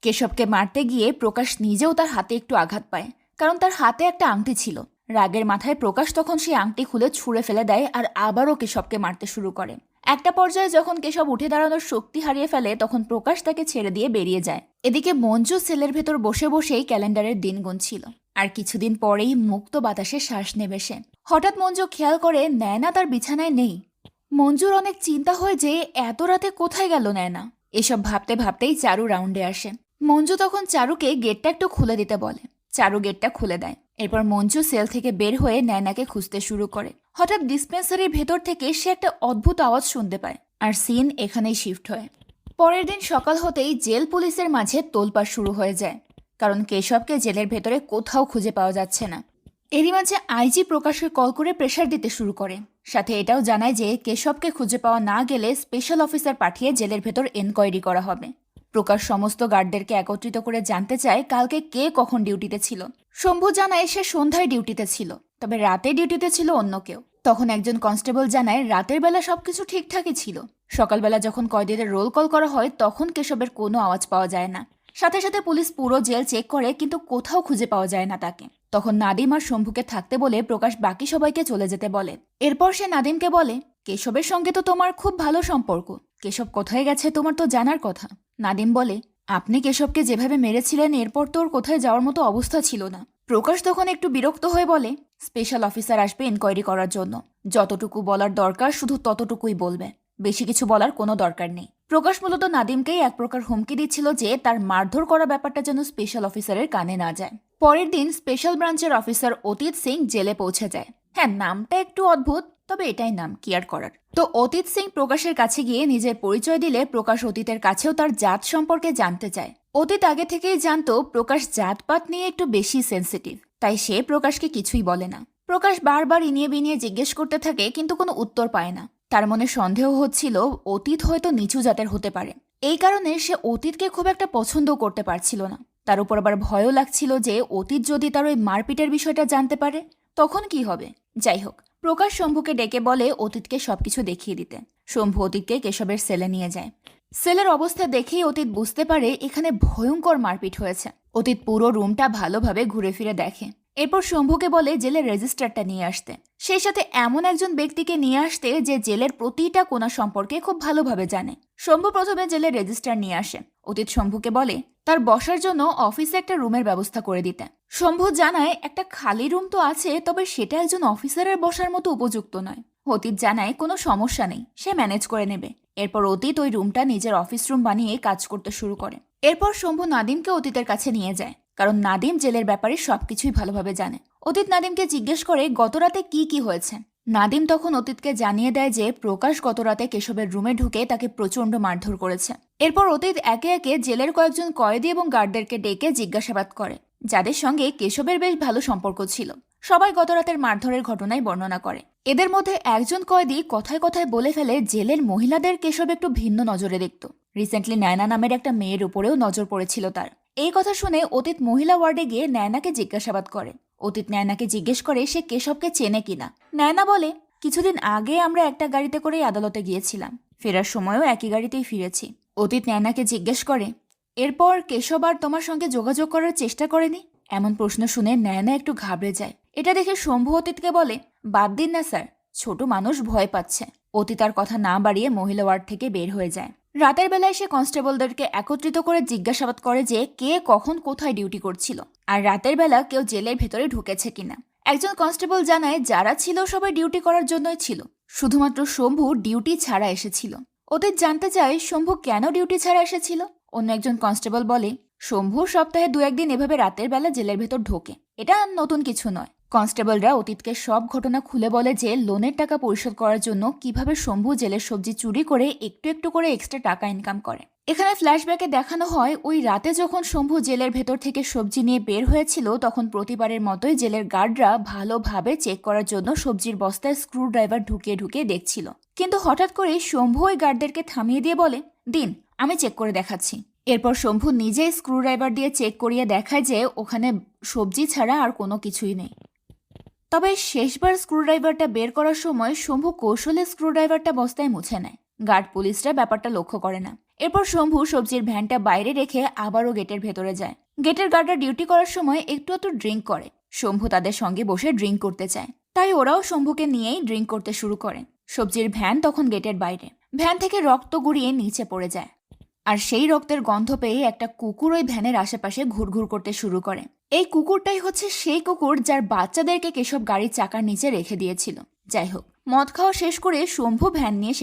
কেশবকে মারতে গিয়ে প্রকাশ নিজেও তার হাতে একটু আঘাত পায়, কারণ তার হাতে একটা আংটি ছিল। রাগের মাথায় প্রকাশ তখন সেই আংটি খুলে ছুঁড়ে ফেলে দেয় আর আবারও কেশবকে মারতে শুরু করে। একটা পর্যায়ে যখন কেশব উঠে দাঁড়ানোর শক্তি হারিয়ে ফেলে, তখন প্রকাশ তাকে ছেড়ে দিয়ে বেরিয়ে যায়। এদিকে মঞ্জু সেলের ভেতর বসে বসেই ক্যালেন্ডারের দিন গুনছিল। আর কিছুদিন পরেই মুক্ত বাতাসে শ্বাস নেবে সে। হঠাৎ মঞ্জু খেয়াল করে নয়না তার বিছানায় নেই। মঞ্জুর অনেক চিন্তা হয় যে এত রাতে কোথায় গেল নয়না। এসব ভাবতে ভাবতেই চারু রাউন্ডে আসে। মঞ্জু তখন চারুকে গেটটা একটু খুলে দিতে বলে। চারু গেটটা খুলে দেয়। এরপর মঞ্জু সেল থেকে বের হয়ে নয়নাকে খুঁজতে শুরু করে। হঠাৎ ডিসপেন্সারির ভেতর থেকে সে একটা অদ্ভুত আওয়াজ শুনতে পায়, আর সিন এখানেই শিফট হয়। পরের দিন সকাল হতেই জেল পুলিশের মাঝে তোলপাড় শুরু হয়ে যায়, কারণ কেশবকে জেলের ভেতরে কোথাও খুঁজে পাওয়া যাচ্ছে না। এরই মাঝে আইজি প্রকাশকে কল করে প্রেশার দিতে শুরু করে, সাথে এটাও জানায় যে কেশবকে খুঁজে পাওয়া না গেলে স্পেশাল অফিসার পাঠিয়ে জেলের ভেতর এনকোয়ারি করা হবে। প্রকাশ সমস্ত গার্ডদেরকে একত্রিত করে জানতে চায় কালকে কে কখন ডিউটিতে ছিল। শম্ভু জানায় সে সন্ধ্যায় ডিউটিতে ছিল, তবে রাতে ডিউটিতে ছিল অন্য কেউ। তখন একজন কনস্টেবল জানায় রাতের বেলা সবকিছু ঠিকঠাকই ছিল, সকালবেলা যখন কয়েদিদের রোল কল করা হয় তখন কেশবের কোনো আওয়াজ পাওয়া যায় না। সাথে সাথে পুলিশ পুরো জেল চেক করে, কিন্তু কোথাও খুঁজে পাওয়া যায় না তাকে। তখন নাদিম আর শম্ভুকে থাকতে বলে প্রকাশ বাকি সবাইকে চলে যেতে বলে। এরপর সে নাদিমকে বলে, কেশবের সঙ্গে তো তোমার খুব ভালো সম্পর্ক, কেশব কোথায় গেছে তোমার তো জানার কথা। নাদিম বলে, আপনি কেশবকে যেভাবে মেরেছিলেন এরপর তোর কোথায় যাওয়ার মতো অবস্থা ছিল না। প্রকাশ তখন একটু বিরক্ত হয়ে বলে, স্পেশাল অফিসার আসবে এনকোয়ারি করার জন্য, যতটুকু বলার দরকার শুধু ততটুকুই বলবে, বেশি কিছু বলার কোনো দরকার নেই। প্রকাশ মূলত নাদিমকেই এক প্রকার হুমকি দিচ্ছিল যে তার মারধর করা ব্যাপারটা যেন স্পেশাল অফিসারের কানে না যায়। পরের দিন স্পেশাল ব্রাঞ্চের অফিসার অতীত সিং জেলে পৌঁছে যায়। হ্যাঁ, নামটা একটু অদ্ভুত, তবে এটাই নাম, কি আর করার। তো অতীত সিং প্রকাশের কাছে গিয়ে নিজের পরিচয় দিলে প্রকাশ অতীতের কাছেও তার জাত সম্পর্কে জানতে চায়। অতীত আগে থেকেই জানতো প্রকাশ জাতপাত নিয়ে একটু বেশি সেন্সিটিভ, তাই সে প্রকাশকে কিছুই বলে না। প্রকাশ বারবার ইনিয়ে বিনিয়ে জিজ্ঞেস করতে থাকে, কিন্তু কোনো উত্তর পায় না। তার মনে সন্দেহ হচ্ছিল অতীত হয়তো নিচু জাতের হতে পারে। এই কারণে সে অতীতকে খুব একটা পছন্দও করতে পারছিল না। তার উপর আবার ভয়ও লাগছিল যে অতীত যদি তার ওই মারপিটের বিষয়টা জানতে পারে তখন কি হবে। যাই হোক, প্রকাশ শম্ভুকে ডেকে বলে অতীতকে সবকিছু দেখিয়ে দিতে। শম্ভু অতীতকে কেশবের সেলে নিয়ে যায়। সেলের অবস্থা দেখেই অতীত বুঝতে পারে এখানে ভয়ঙ্কর মারপিট হয়েছে। অতীত পুরো রুমটা ভালোভাবে ঘুরে ফিরে দেখে। এরপর শম্ভুকে বলে জেলের রেজিস্টারটা নিয়ে আসতে, সেই সাথে এমন একজন ব্যক্তিকে নিয়ে আসতে যে জেলের প্রতিটা কোণা সম্পর্কে খুব ভালোভাবে জানে। শম্ভু প্রথমে জেলের রেজিস্টার নিয়ে আসে। অতীত শম্ভুকে বলে তার বসার জন্য অফিসে একটা রুমের ব্যবস্থা করে দিতে। শম্ভু জানায় একটা খালি রুম তো আছে, তবে সেটা একজন অফিসারের বসার মতো উপযুক্ত নয়। অতীত জানায় কোনো সমস্যা নেই, সে ম্যানেজ করে নেবে। এরপর অতীত ওই রুমটা নিজের অফিস রুম বানিয়ে কাজ করতে শুরু করে। এরপর শম্ভু নাদিমকে অতীতের কাছে নিয়ে যায়, কারণ নাদিম জেলের ব্যাপারে সবকিছুই ভালোভাবে জানে। অতীত নাদিমকে জিজ্ঞেস করে গতরাতে কি হয়েছে। নাদিম তখন অতীতকে জানিয়ে দেয় যে প্রকাশ গতরাতে কেশবের রুমে ঢুকে তাকে প্রচণ্ড মারধর করেছে। এরপর অতীত একে একে জেলের কয়েকজন কয়েদি এবং গার্ডদেরকে ডেকে জিজ্ঞাসাবাদ করে, যাদের সঙ্গে কেশবের বেশ ভালো সম্পর্ক ছিল। সবাই গতরাতের মারধরের ঘটনায় বর্ণনা করে। এদের মধ্যে একজন কয়েদি কথায় কথায় বলে ফেলে জেলের মহিলাদের কেশব একটু ভিন্ন নজরে দেখত। রিসেন্টলি নায়না নামের একটা মেয়ের উপরেও নজর পড়েছিল তার। এই কথা শুনে অতীত মহিলা ওয়ার্ডে গিয়ে নায়নাকে জিজ্ঞাসাবাদ করে। অতীত নায়নাকে জিজ্ঞেস করে সে কেশবকে চেনে কিনা। নায়না বলে, কিছুদিন আগে আমরা একটা গাড়িতে করেই আদালতে গিয়েছিলাম, ফেরার সময়ও একই গাড়িতেই ফিরেছি। অতীত নায়নাকে জিজ্ঞেস করে, এরপর কেশব আর তোমার সঙ্গে যোগাযোগ করার চেষ্টা করেনি? এমন প্রশ্ন শুনে নায়না একটু ঘাবড়ে যায়। এটা দেখে শম্ভু অতীতকে বলে, বাদ দিন না স্যার, ছোট মানুষ ভয় পাচ্ছে। অতীত আর কথা না বাড়িয়ে মহিলা ওয়ার্ড থেকে বের হয়ে যায়। রাতের বেলায় সে কনস্টেবলদেরকে একত্রিত করে জিজ্ঞাসাবাদ করে যে কে কখন কোথায় ডিউটি করছিল, আর রাতের বেলা কেউ জেলের ভেতরে ঢুকেছে কিনা। একজন কনস্টেবল জানায় যারা ছিল সবাই ডিউটি করার জন্যই ছিল, শুধুমাত্র শম্ভু ডিউটি ছাড়া এসেছিল। অতীত জানতে চায় শম্ভু কেন ডিউটি ছাড়া এসেছিল। অন্য একজন কনস্টেবল বলে, শম্ভু সপ্তাহে 2-1 দিন এভাবে রাতের বেলা জেলের ভেতর ঢোকে, এটা নতুন কিছু নয়। কনস্টেবলরা অতীতকে সব ঘটনা খুলে বলে যে লোনের টাকা পরিশোধ করার জন্য কিভাবে শম্ভু জেলের সবজি চুরি করে একটু একটু করে এক্সট্রা টাকা ইনকাম করে। এখানে ফ্ল্যাশব্যাকে দেখানো হয় ওই রাতে যখন শম্ভু জেলের ভেতর থেকে সবজি নিয়ে বের হয়েছিল, তখন প্রতিবারের মতোই জেলের গার্ডরা ভালোভাবে চেক করার জন্য সবজির বস্তায় স্ক্রু ড্রাইভার ঢুকিয়ে ঢুকিয়ে দেখছিল। কিন্তু হঠাৎ করে শম্ভু ওই গার্ডদেরকে থামিয়ে দিয়ে বলে, দিন আমি চেক করে দেখাচ্ছি। এরপর শম্ভু নিজেই স্ক্রু ড্রাইভার দিয়ে চেক করিয়ে দেখায় যে ওখানে সবজি ছাড়া আর কোনো কিছুই নেই। তবে শেষবার স্ক্রুড্রাইভারটা বের করার সময় শম্ভু কৌশলে স্ক্রুড্রাইভারটা বস্তায় মুছে নেয়। গার্ড পুলিশরা ব্যাপারটা লক্ষ্য করে না। এরপর শম্ভু সবজির ভ্যানটা বাইরে রেখে আবারও গেটের ভেতরে যায়। গেটের গার্ডরা ডিউটি করার সময় একটু ড্রিঙ্ক করে। শম্ভু তাদের সঙ্গে বসে ড্রিঙ্ক করতে চায়, তাই ওরাও শম্ভুকে নিয়েই ড্রিঙ্ক করতে শুরু করে। সবজির ভ্যান তখন গেটের বাইরে। ভ্যান থেকে রক্ত গড়িয়ে নিচে পড়ে যায়, আর সেই রক্তের গন্ধ পেয়ে একটা কুকুর ওই ভ্যানের আশেপাশে ঘুরঘুর করতে শুরু করে। এই কুকুরটাই হচ্ছে সেই কুকুর যার বাচ্চাদেরকে কেশব গাড়ির চাকার নিচে রেখে দিয়েছিল। যাই হোক, মদ খাওয়া শেষ করে শম্ভু ভ্যান নিয়ে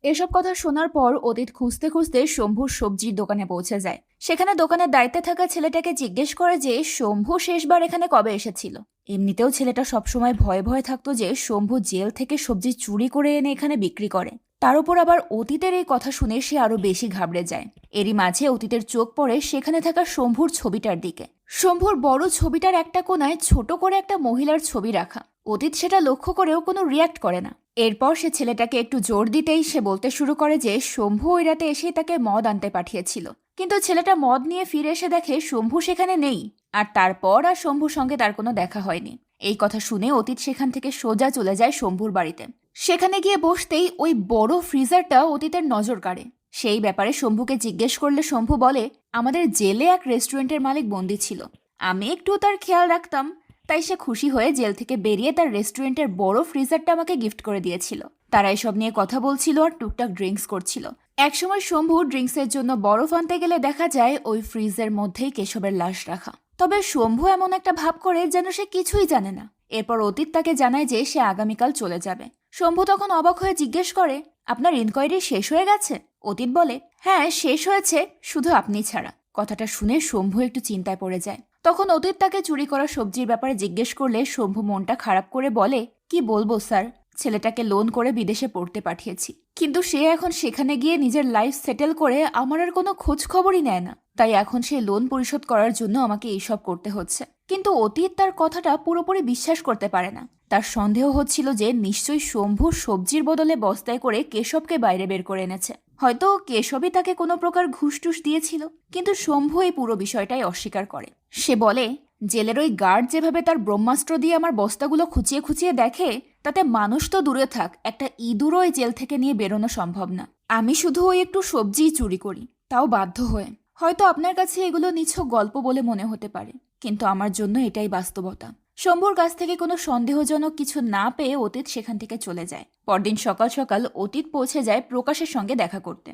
এসব কথা শোনার পর অতীত খুঁজতে খুঁজতে শম্ভুর সবজির দোকানে পৌঁছে যায়। সেখানে দোকানের দায়িত্বে থাকা ছেলেটাকে জিজ্ঞেস করে যে শম্ভু শেষবার এখানে কবে এসেছিল। এমনিতেও ছেলেটা সবসময় ভয়ে ভয়ে থাকতো যে শম্ভু জেল থেকে সবজি চুরি করে এনে এখানে বিক্রি করে। তার উপর আবার অতীতের এই কথা শুনে সে আরো বেশি ঘাবড়ে যায়। এরই মাঝে অতীতের চোখ পড়ে সেখানে থাকা শম্ভুর ছবিটার দিকে। শম্ভুর বড় ছবিটার একটা কোনায় ছোট করে একটা মহিলার ছবি রাখা। অতীত সেটা লক্ষ্য করেও কোনো রিয়াক্ট করে না। এরপর সে ছেলেটাকে একটু জোর দিতেই সে বলতে শুরু করে যে শম্ভু ওই রাতে এসেই তাকে মদ আনতে পাঠিয়েছিল। কিন্তু ছেলেটা মদ নিয়ে ফিরে এসে দেখে শম্ভু সেখানে নেই, আর তারপর আর শম্ভুর সঙ্গে তার কোনো দেখা হয়নি। এই কথা শুনে অতীত সেখান থেকে সোজা চলে যায় শম্ভুর বাড়িতে। সেখানে গিয়ে বসতেই ওই বড় ফ্রিজারটা অতীতের নজর কাড়ে। সেই ব্যাপারে শম্ভুকে জিজ্ঞেস করলে শম্ভু বলে, আমাদের জেলে এক রেস্টুরেন্টের মালিক বন্দী ছিল, আমি একটু তার খেয়াল রাখতাম, তাই সে খুশি হয়ে জেল থেকে বেরিয়ে তার রেস্টুরেন্টের বড় ফ্রিজারটা আমাকে গিফট করে দিয়েছিল। তারা এসব নিয়ে কথা বলছিল আর টুকটাক ড্রিঙ্কস করছিল। একসময় শম্ভু ড্রিঙ্কসের জন্য বরফ আনতে গেলে দেখা যায় ওই ফ্রিজের মধ্যেই কেশবের লাশ রাখা। তবে শম্ভু এমন একটা ভাব করে যেন সে কিছুই জানে না। এরপর অতীত তাকে জানায় যে সে আগামীকাল চলে যাবে। শম্ভু তখন অবাক হয়ে জিজ্ঞেস করে, আপনার ইনকোয়ারি শেষ হয়ে গেছে? অতীত বলে, হ্যাঁ শেষ হয়েছে, শুধু আপনি ছাড়া। কথাটা শুনে শম্ভু একটু চিন্তায় পড়ে যায়। তখন অতীত তাকে চুরি করা সবজির ব্যাপারে জিজ্ঞেস করলে শম্ভু মনটা খারাপ করে বলে, কি বলবো স্যার, ছেলেটাকে লোন করে বিদেশে পড়তে পাঠিয়েছি, কিন্তু সে এখন সেখানে গিয়ে নিজের লাইফ সেটেল করে আমার আর কোনো খোঁজ খবরই নেয় না। তাই এখন সে লোন পরিশোধ করার জন্য আমাকে এইসব করতে হচ্ছে। কিন্তু অতীত তার কথাটা পুরোপুরি বিশ্বাস করতে পারে না। তার সন্দেহ হচ্ছিল যে নিশ্চয়ই শম্ভু সবজির বদলে বস্তায় করে কেশবকে বাইরে বের করে এনেছে। হয়তো কেশবই তাকে কোনো প্রকার ঘুষটুস দিয়েছিল। কিন্তু শম্ভু এই পুরো বিষয়টাই অস্বীকার করে। সে বলে, জেলের ওই গার্ড যেভাবে তার ব্রহ্মাস্ত্র দিয়ে আমার বস্তাগুলো খুঁচিয়ে খুঁচিয়ে দেখে, তাতে মানুষ তো দূরে থাক, একটা ইঁদুরও ওই জেল থেকে নিয়ে বেরোনো সম্ভব না। আমি শুধু ওই একটু সবজিই চুরি করি, তাও বাধ্য হয়ে। হয়তো আপনার কাছে এগুলো নিছক গল্প বলে মনে হতে পারে, কিন্তু আমার জন্য এটাই বাস্তবতা। শম্ভুর কাছ থেকে কোনো সন্দেহজনক কিছু না পেয়ে অতীত সেখান থেকে চলে যায়। পরদিন সকাল সকাল অতীত পৌঁছে যায় প্রকাশের সঙ্গে দেখা করতে।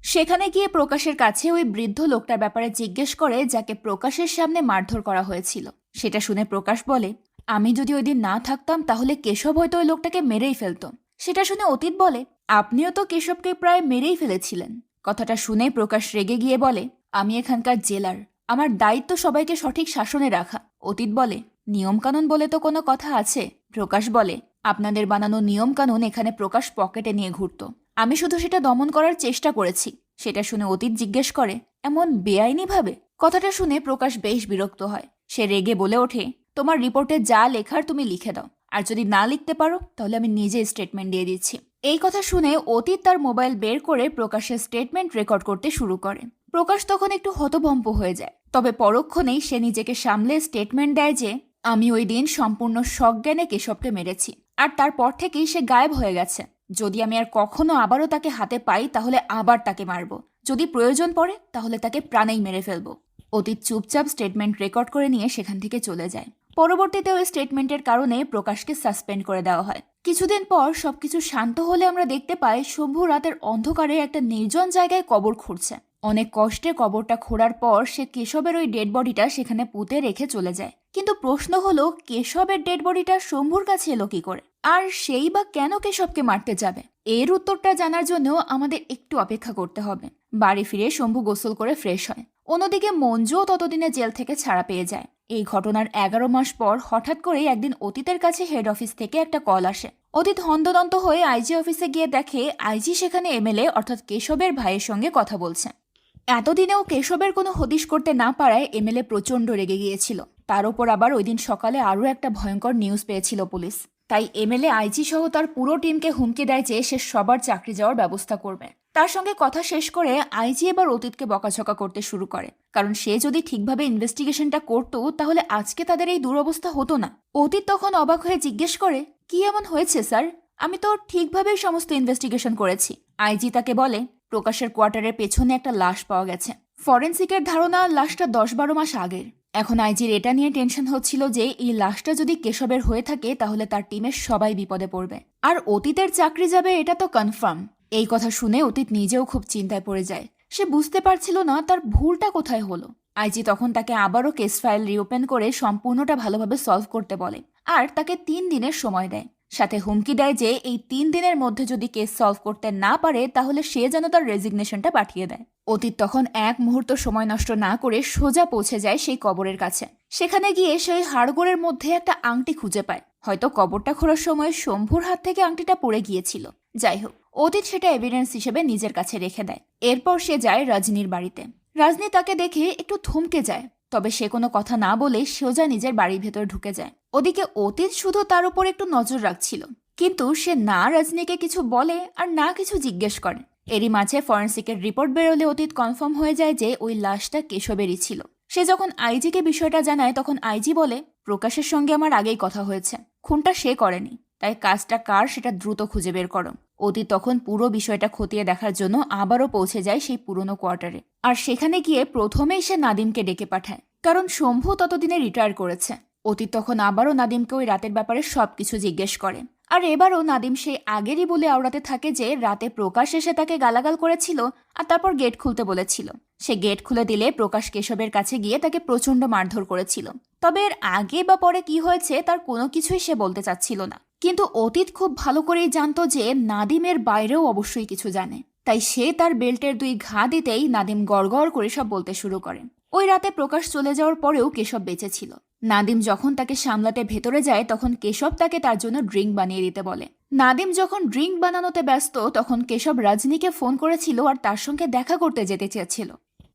সেখানে গিয়ে প্রকাশের কাছে ওই বৃদ্ধ লোকটার ব্যাপারে জিজ্ঞেস করে যাকে প্রকাশের সামনে মারধর করা হয়েছিল। সেটা শুনে প্রকাশ বলে, আমি যদি ওই দিন না থাকতাম তাহলে কেশব হয়তো ওই লোকটাকে মেরেই ফেলতো। সেটা শুনে অতীত বলে, আপনিও তো কেশবকে প্রায় মেরেই ফেলেছিলেন। কথাটা শুনে প্রকাশ রেগে গিয়ে বলে, আমি এখানকার জেলার, আমার দায়িত্ব সবাইকে সঠিক শাসনে রাখা। অতীত বলে, নিয়মকানুন বলে তো কোনো কথা আছে? প্রকাশ বলে, আপনাদের বানানো নিয়মকানুন এখানে প্রকাশ পকেটে নিয়ে ঘুরত, আমি শুধু সেটা দমন করার চেষ্টা করেছি। সেটা শুনে অতীত জিজ্ঞেস করে, এমন বেআইনি ভাবে? কথাটা শুনে প্রকাশ বেশ বিরক্ত হয়। সে রেগে বলে ওঠে, তোমার রিপোর্টে যা লেখার তুমি লিখে দাও, আর যদি না লিখতে পারো তাহলে আমি নিজে স্টেটমেন্ট দিয়ে দিচ্ছি। এই কথা শুনে অতীত তার মোবাইল বের করে প্রকাশের স্টেটমেন্ট রেকর্ড করতে শুরু করে। প্রকাশ তখন একটু হতভম্ব হয়ে যায়, তবে পরক্ষণেই সে নিজেকে সামলে স্টেটমেন্ট দেয় যে, আমি ওই দিন সম্পূর্ণ সজ্ঞানে কেশবকে মেরেছি, আর তারপর থেকেই সে গায়েব হয়ে গেছে। যদি আমি আর কখনো আবারও তাকে হাতে পাই তাহলে আবার তাকে মারব, যদি প্রয়োজন পড়ে তাহলে তাকে প্রাণেই মেরে ফেলবো। অতীত চুপচাপ স্টেটমেন্ট রেকর্ড করে নিয়ে সেখান থেকে চলে যায়। পরবর্তীতে ওই স্টেটমেন্টের কারণে প্রকাশকে সাসপেন্ড করে দেওয়া হয়। কিছুদিন পর সবকিছু শান্ত হলে আমরা দেখতে পাই শম্ভু রাতের অন্ধকারে একটা নির্জন জায়গায় কবর খুঁড়ছে। অনেক কষ্টে কবরটা খোঁড়ার পর সে কেশবের ওই ডেড বডিটা সেখানে পুঁতে রেখে চলে যায়। কিন্তু প্রশ্ন হলো, কেশবের ডেড বডিটা শম্ভুর কাছে এলো কি করে, আর সেই বা কেন কেশবকে মারতে যাবে? এর উত্তরটা জানার জন্য আমাদের একটু অপেক্ষা করতে হবে। বাড়ি ফিরে শম্ভু গোসল করে ফ্রেশ হয়। অন্যদিকে মঞ্জুও ততদিনে জেল থেকে ছাড়া পেয়ে যায়। এই ঘটনার 11 মাস পর হঠাৎ করেই একদিন অতীতের কাছে হেড অফিস থেকে একটা কল আসে। অতীত হন্তদন্ত হয়ে আইজি অফিসে গিয়ে দেখে আইজি সেখানে এমএলএ অর্থাৎ কেশবের ভাইয়ের সঙ্গে কথা বলছে। এতদিনেও কেশবের কোনো হদিশ করতে না পারায় এমএলএ প্রচণ্ড রেগে গিয়েছিল। তার উপর আবার ওই দিন সকালে আরও একটা ভয়ঙ্কর নিউজ পেয়েছিল পুলিশ। তাই এমএলএ আইজি সহ তার পুরো টিমকে হুমকি দেয় যে সে সবার চাকরি যাওয়ার ব্যবস্থা করবে। তার সঙ্গে কথা শেষ করে আইজি এবার অতীতকে বকাঝকা করতে শুরু করে, কারণ সে যদি ঠিকভাবে ইনভেস্টিগেশনটা করতো তাহলে আজকে তাদের এই দুরবস্থা হতো না। অতীত তখন অবাক হয়ে জিজ্ঞেস করে, কি এমন হয়েছে স্যার? আমি তো ঠিকভাবেই সমস্ত ইনভেস্টিগেশন করেছি। আইজি তাকে বলে, প্রকাশের কোয়ার্টারের পেছনে একটা লাশ পাওয়া গেছে। ফরেন্সিকের ধারণা লাশটা 10-12 মাস আগের। এখন আইজির এটা নিয়ে টেনশন হচ্ছিল যে এই লাশটা যদি কেশবের হয়ে থাকে তাহলে তার টিমের সবাই বিপদে পড়বে, আর অতীতের চাকরি যাবে এটা তো কনফার্ম। এই কথা শুনে অতীত নিজেও খুব চিন্তায় পড়ে যায়। সে বুঝতে পারছিল না তার ভুলটা কোথায় হলো। আইজি তখন তাকে আবারও কেস ফাইল রিওপেন করে সম্পূর্ণটা ভালোভাবে সলভ করতে বলে, আর তাকে 3 দিনের সময় দেয়। সাথে হুমকি দেয় যে এই 3 দিনের মধ্যে যদি কেস সলভ করতে না পারে তাহলে সে যেন তার রেজিগনেশনটা পাঠিয়ে দেয়। অতীত তখন এক মুহূর্ত সময় নষ্ট না করে সোজা পৌঁছে যায় সেই কবরের কাছে। সেখানে গিয়ে সেই হাড়গোড়ের মধ্যে একটা আংটি খুঁজে পায়। হয়তো কবরটা খোঁড়ার সময় শম্ভুর হাত থেকে আংটিটা পড়ে গিয়েছিল। যাই হোক, অতীত সেটা এভিডেন্স হিসেবে নিজের কাছে রেখে দেয়। এরপর সে যায় রজনীর বাড়িতে। রজনী তাকে দেখে একটু থমকে যায়, তবে সে কোনো কথা না বলে সোজা নিজের বাড়ির ভেতর ঢুকে যায়। ওদিকে অতীত শুধু তার উপর একটু নজর রাখছিল, কিন্তু সে না রজনীকে কিছু বলে আর না কিছু জিজ্ঞেস করে। এরই মাঝে ফরেন্সিকের রিপোর্ট বেরোলে অতীত কনফার্ম হয়ে যায় যে ওই লাশটা কেশবেরই ছিল। সে যখন আইজিকে বিষয়টা জানায় তখন আইজি বলে, প্রকাশের সঙ্গে আমার আগেই কথা হয়েছে, খুনটা সে করেনি, তাই কাজটা কার সেটা দ্রুত খুঁজে বের করো। অতীত তখন পুরো বিষয়টা খতিয়ে দেখার জন্য আবারও পৌঁছে যায় সেই পুরনো কোয়ার্টারে। আর সেখানে গিয়ে প্রথমেই সে নাদিমকে ডেকে পাঠায়, কারণ শম্ভু ততদিনে রিটায়ার করেছে। অতীত তখন আবারও নাদিমকে ওই রাতের ব্যাপারে সবকিছু জিজ্ঞেস করে। আর এবারও নাদিম সেই আগেরই বলে আওড়াতে থাকে যে রাতে প্রকাশ এসে তাকে গালাগাল করেছিল আর তারপর গেট খুলতে বলেছিল। সে গেট খুলে দিলে প্রকাশ কেশবের কাছে গিয়ে তাকে প্রচণ্ড মারধর করেছিল। তবে এর আগে বা পরে কি হয়েছে তার কোনো কিছুই সে বলতে চাচ্ছিল না। কিন্তু অতীত খুব ভালো করেই জানতো যে নাদিমের বাইরেও অবশ্যই কিছু জানে, তাই সে তার বেল্টের 2 ঘা দিতেই নাদিম গড়গড় করে সব বলতে শুরু করে। ওই রাতে প্রকাশ চলে যাওয়ার পরেও কেশব বেঁচে ছিল। নাদিম যখন তাকে সামলাতে ভেতরে যায় তখন কেশব তাকে তার জন্য ড্রিঙ্ক বানিয়ে দিতে বলে। নাদিম যখন ড্রিঙ্ক বানানোতে ব্যস্ত তখন কেশব রজনীকে ফোন করেছিল আর তার সঙ্গে দেখা করতে যেতে চেয়েছিল।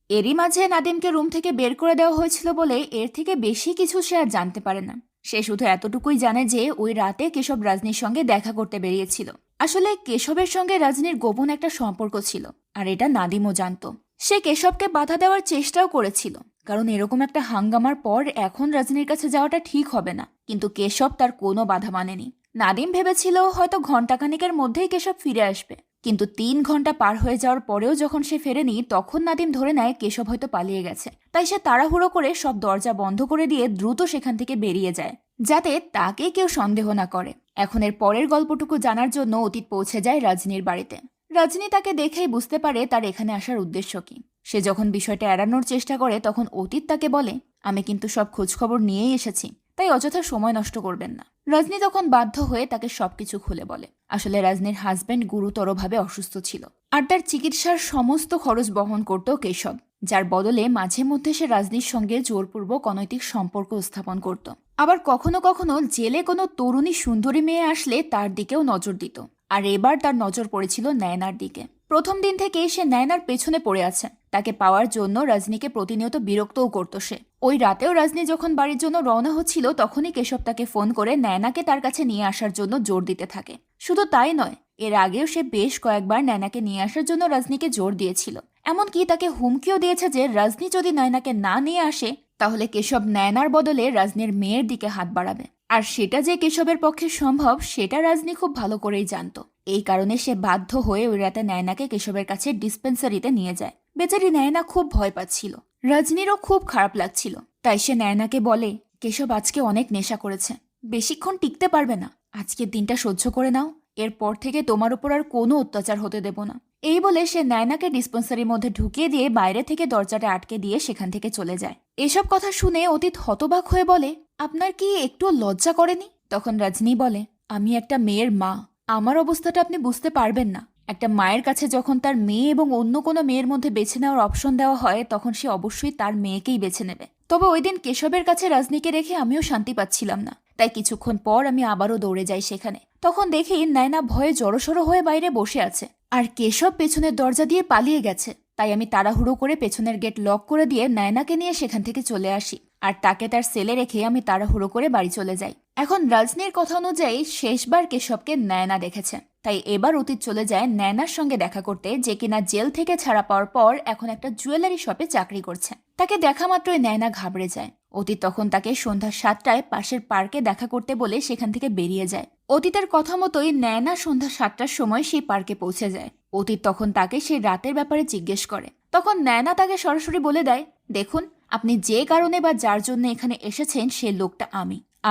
এরই মাঝে নাদিমকে রুম থেকে বের করে দেওয়া হয়েছিল বলে এর থেকে বেশি কিছু সে আর জানতে পারে না। সে শুধু এতটুকুই জানে যে ওই রাতে কেশব রজনীর সঙ্গে দেখা করতে বেরিয়েছিল। আসলে কেশবের সঙ্গে রজনীর গোপন একটা সম্পর্ক ছিল, আর এটা নাদিমও জানত। সে কেশবকে বাধা দেওয়ার চেষ্টাও করেছিল, কারণ এরকম একটা হাঙ্গামার পর এখন রজনীর কাছে যাওয়াটা ঠিক হবে না। কিন্তু কেশব তার কোনো বাধা মানেনি। নাদিম ভেবেছিল হয়তো ঘণ্টাখানিকের মধ্যেই কেশব ফিরে আসবে, কিন্তু 3 ঘন্টা পার হয়ে যাওয়ার পরেও যখন সে ফেরেনি তখন নাদিম ধরে নেয় কেশব হয়তো পালিয়ে গেছে। তাই সে তাড়াহুড়ো করে সব দরজা বন্ধ করে দিয়ে দ্রুত সেখান থেকে বেরিয়ে যায়, যাতে তাকে কেউ সন্দেহ না করে। এখন এর পরের গল্পটুকু জানার জন্য অতীত পৌঁছে যায় রজনীর বাড়িতে। রজনী তাকে দেখেই বুঝতে পারে তার এখানে আসার উদ্দেশ্য কি। সে যখন বিষয়টা এড়ানোর চেষ্টা করে তখন অতীত তাকে বলে, আমি কিন্তু সব খোঁজখবর নিয়েই এসেছি, তাই অযথা সময় নষ্ট করবেন না। রজনী তখন বাধ্য হয়ে তাকে সবকিছু খুলে বলে। আসলে রজনীর হাজবেন্ড গুরুতরভাবে অসুস্থ ছিল, আর তার চিকিৎসার সমস্ত খরচ বহন করত কেশব, যার বদলে মাঝে মধ্যে সে রজনীর সঙ্গে জোরপূর্বক অনৈতিক সম্পর্ক স্থাপন করত। আবার কখনো কখনো জেলে কোনো তরুণী সুন্দরী মেয়ে আসলে তার দিকেও নজর দিত। আর এবার তার নজর পড়েছিল নয়নার দিকে। প্রথম দিন থেকেই সে নয়নার পেছনে পড়ে আছে। তাকে পাওয়ার জন্য রজনীকে প্রতিনিয়ত বিরক্তও করত সে। ওই রাতেও রজনী যখন বাড়ির জন্য রওনা হচ্ছিল তখনই কেশব তাকে ফোন করে নয়নাকে তার কাছে নিয়ে আসার জন্য জোর দিতে থাকে। শুধু তাই নয়, এর আগেও সে বেশ কয়েকবার নয়নাকে নিয়ে আসার জন্য রজনীকে জোর দিয়েছিল। এমনকি তাকে হুমকিও দিয়েছে যে রজনী যদি নয়নাকে না নিয়ে আসে তাহলে কেশব নয়নার বদলে রজনীর মেয়ের দিকে হাত বাড়াবে। আর সেটা যে কেশবের পক্ষে সম্ভব সেটা রজনী খুব ভালো করেই জানত। এই কারণে সে বাধ্য হয়ে ওই রাতে নয়নাকে কেশবের কাছে ডিসপেন্সারিতে নিয়ে যায়। বেচারি নয়না খুব ভয় পাচ্ছিল, রজনীরও খুব খারাপ লাগছিল। তাই সে নয়নাকে বলে, কেশব আজকে অনেক নেশা করেছে, বেশিক্ষণ টিকতে পারবে না, আজকের দিনটা সহ্য করে নাও, এরপর থেকে তোমার উপর আর কোনো অত্যাচার হতে দেব না। এই বলে সে নয়নাকে ডিসপেন্সারির মধ্যে ঢুকিয়ে দিয়ে বাইরে থেকে দরজাটা আটকে দিয়ে সেখান থেকে চলে যায়। এসব কথা শুনে অতীত হতবাক হয়ে বলে, আপনার কি একটু লজ্জা করেনি? তখন রজনী বলে, আমি একটা মেয়ের মা, আমার অবস্থাটা আপনি বুঝতে পারবেন না। একটা মায়ের কাছে যখন তার মেয়ে এবং অন্য কোনো মেয়ের মধ্যে বেছে নেওয়ার অপশন দেওয়া হয় তখন সে অবশ্যই তার মেয়েকেই বেছে নেবে। তবে ওই দিন কেশবের কাছে রজনীকে রেখে আমিও শান্তি পাচ্ছিলাম না, তাই কিছুক্ষণ পর আমি আবারও দৌড়ে যাই সেখানে। তখন দেখি নয়না ভয়ে জড়সড় হয়ে বাইরে বসে আছে, আর কেশব পেছনের দরজা দিয়ে পালিয়ে গেছে। তাই আমি তাড়াহুড়ো করে পেছনের গেট লক করে দিয়ে নয়নাকে নিয়ে সেখান থেকে চলে আসি, আর তাকে তার সেলে রেখে আমি তাড়াহুড়ো করে বাড়ি চলে যাই। এখন রজনীর কথা অনুযায়ী শেষবার কেশবকে নয়না দেখেছে, তাই এবার অতীত চলে যায় নয়নার সঙ্গে দেখা করতে, যে কিনা জেল থেকে ছাড়া পাওয়ার পর এখন একটা জুয়েলারি শপে চাকরি করছে। তাকে দেখা মাত্রই নয়না ঘাবড়ে যায়। অতীত তখন তাকে সন্ধ্যা 7টায় পাশের পার্কে দেখা করতে বলে সেখান থেকে বেরিয়ে যায়। অতীতের কথা মতোই নয়না সন্ধ্যা 7টার সময় সেই পার্কে পৌঁছে যায়। অতীত তখন তাকে সেই রাতের ব্যাপারে জিজ্ঞেস করে। তখন নয়না তাকে সরাসরি বলে দেয়, দেখুন, আপনি যে কারণে বা যার জন্য এখানে এসেছেন সে লোকটা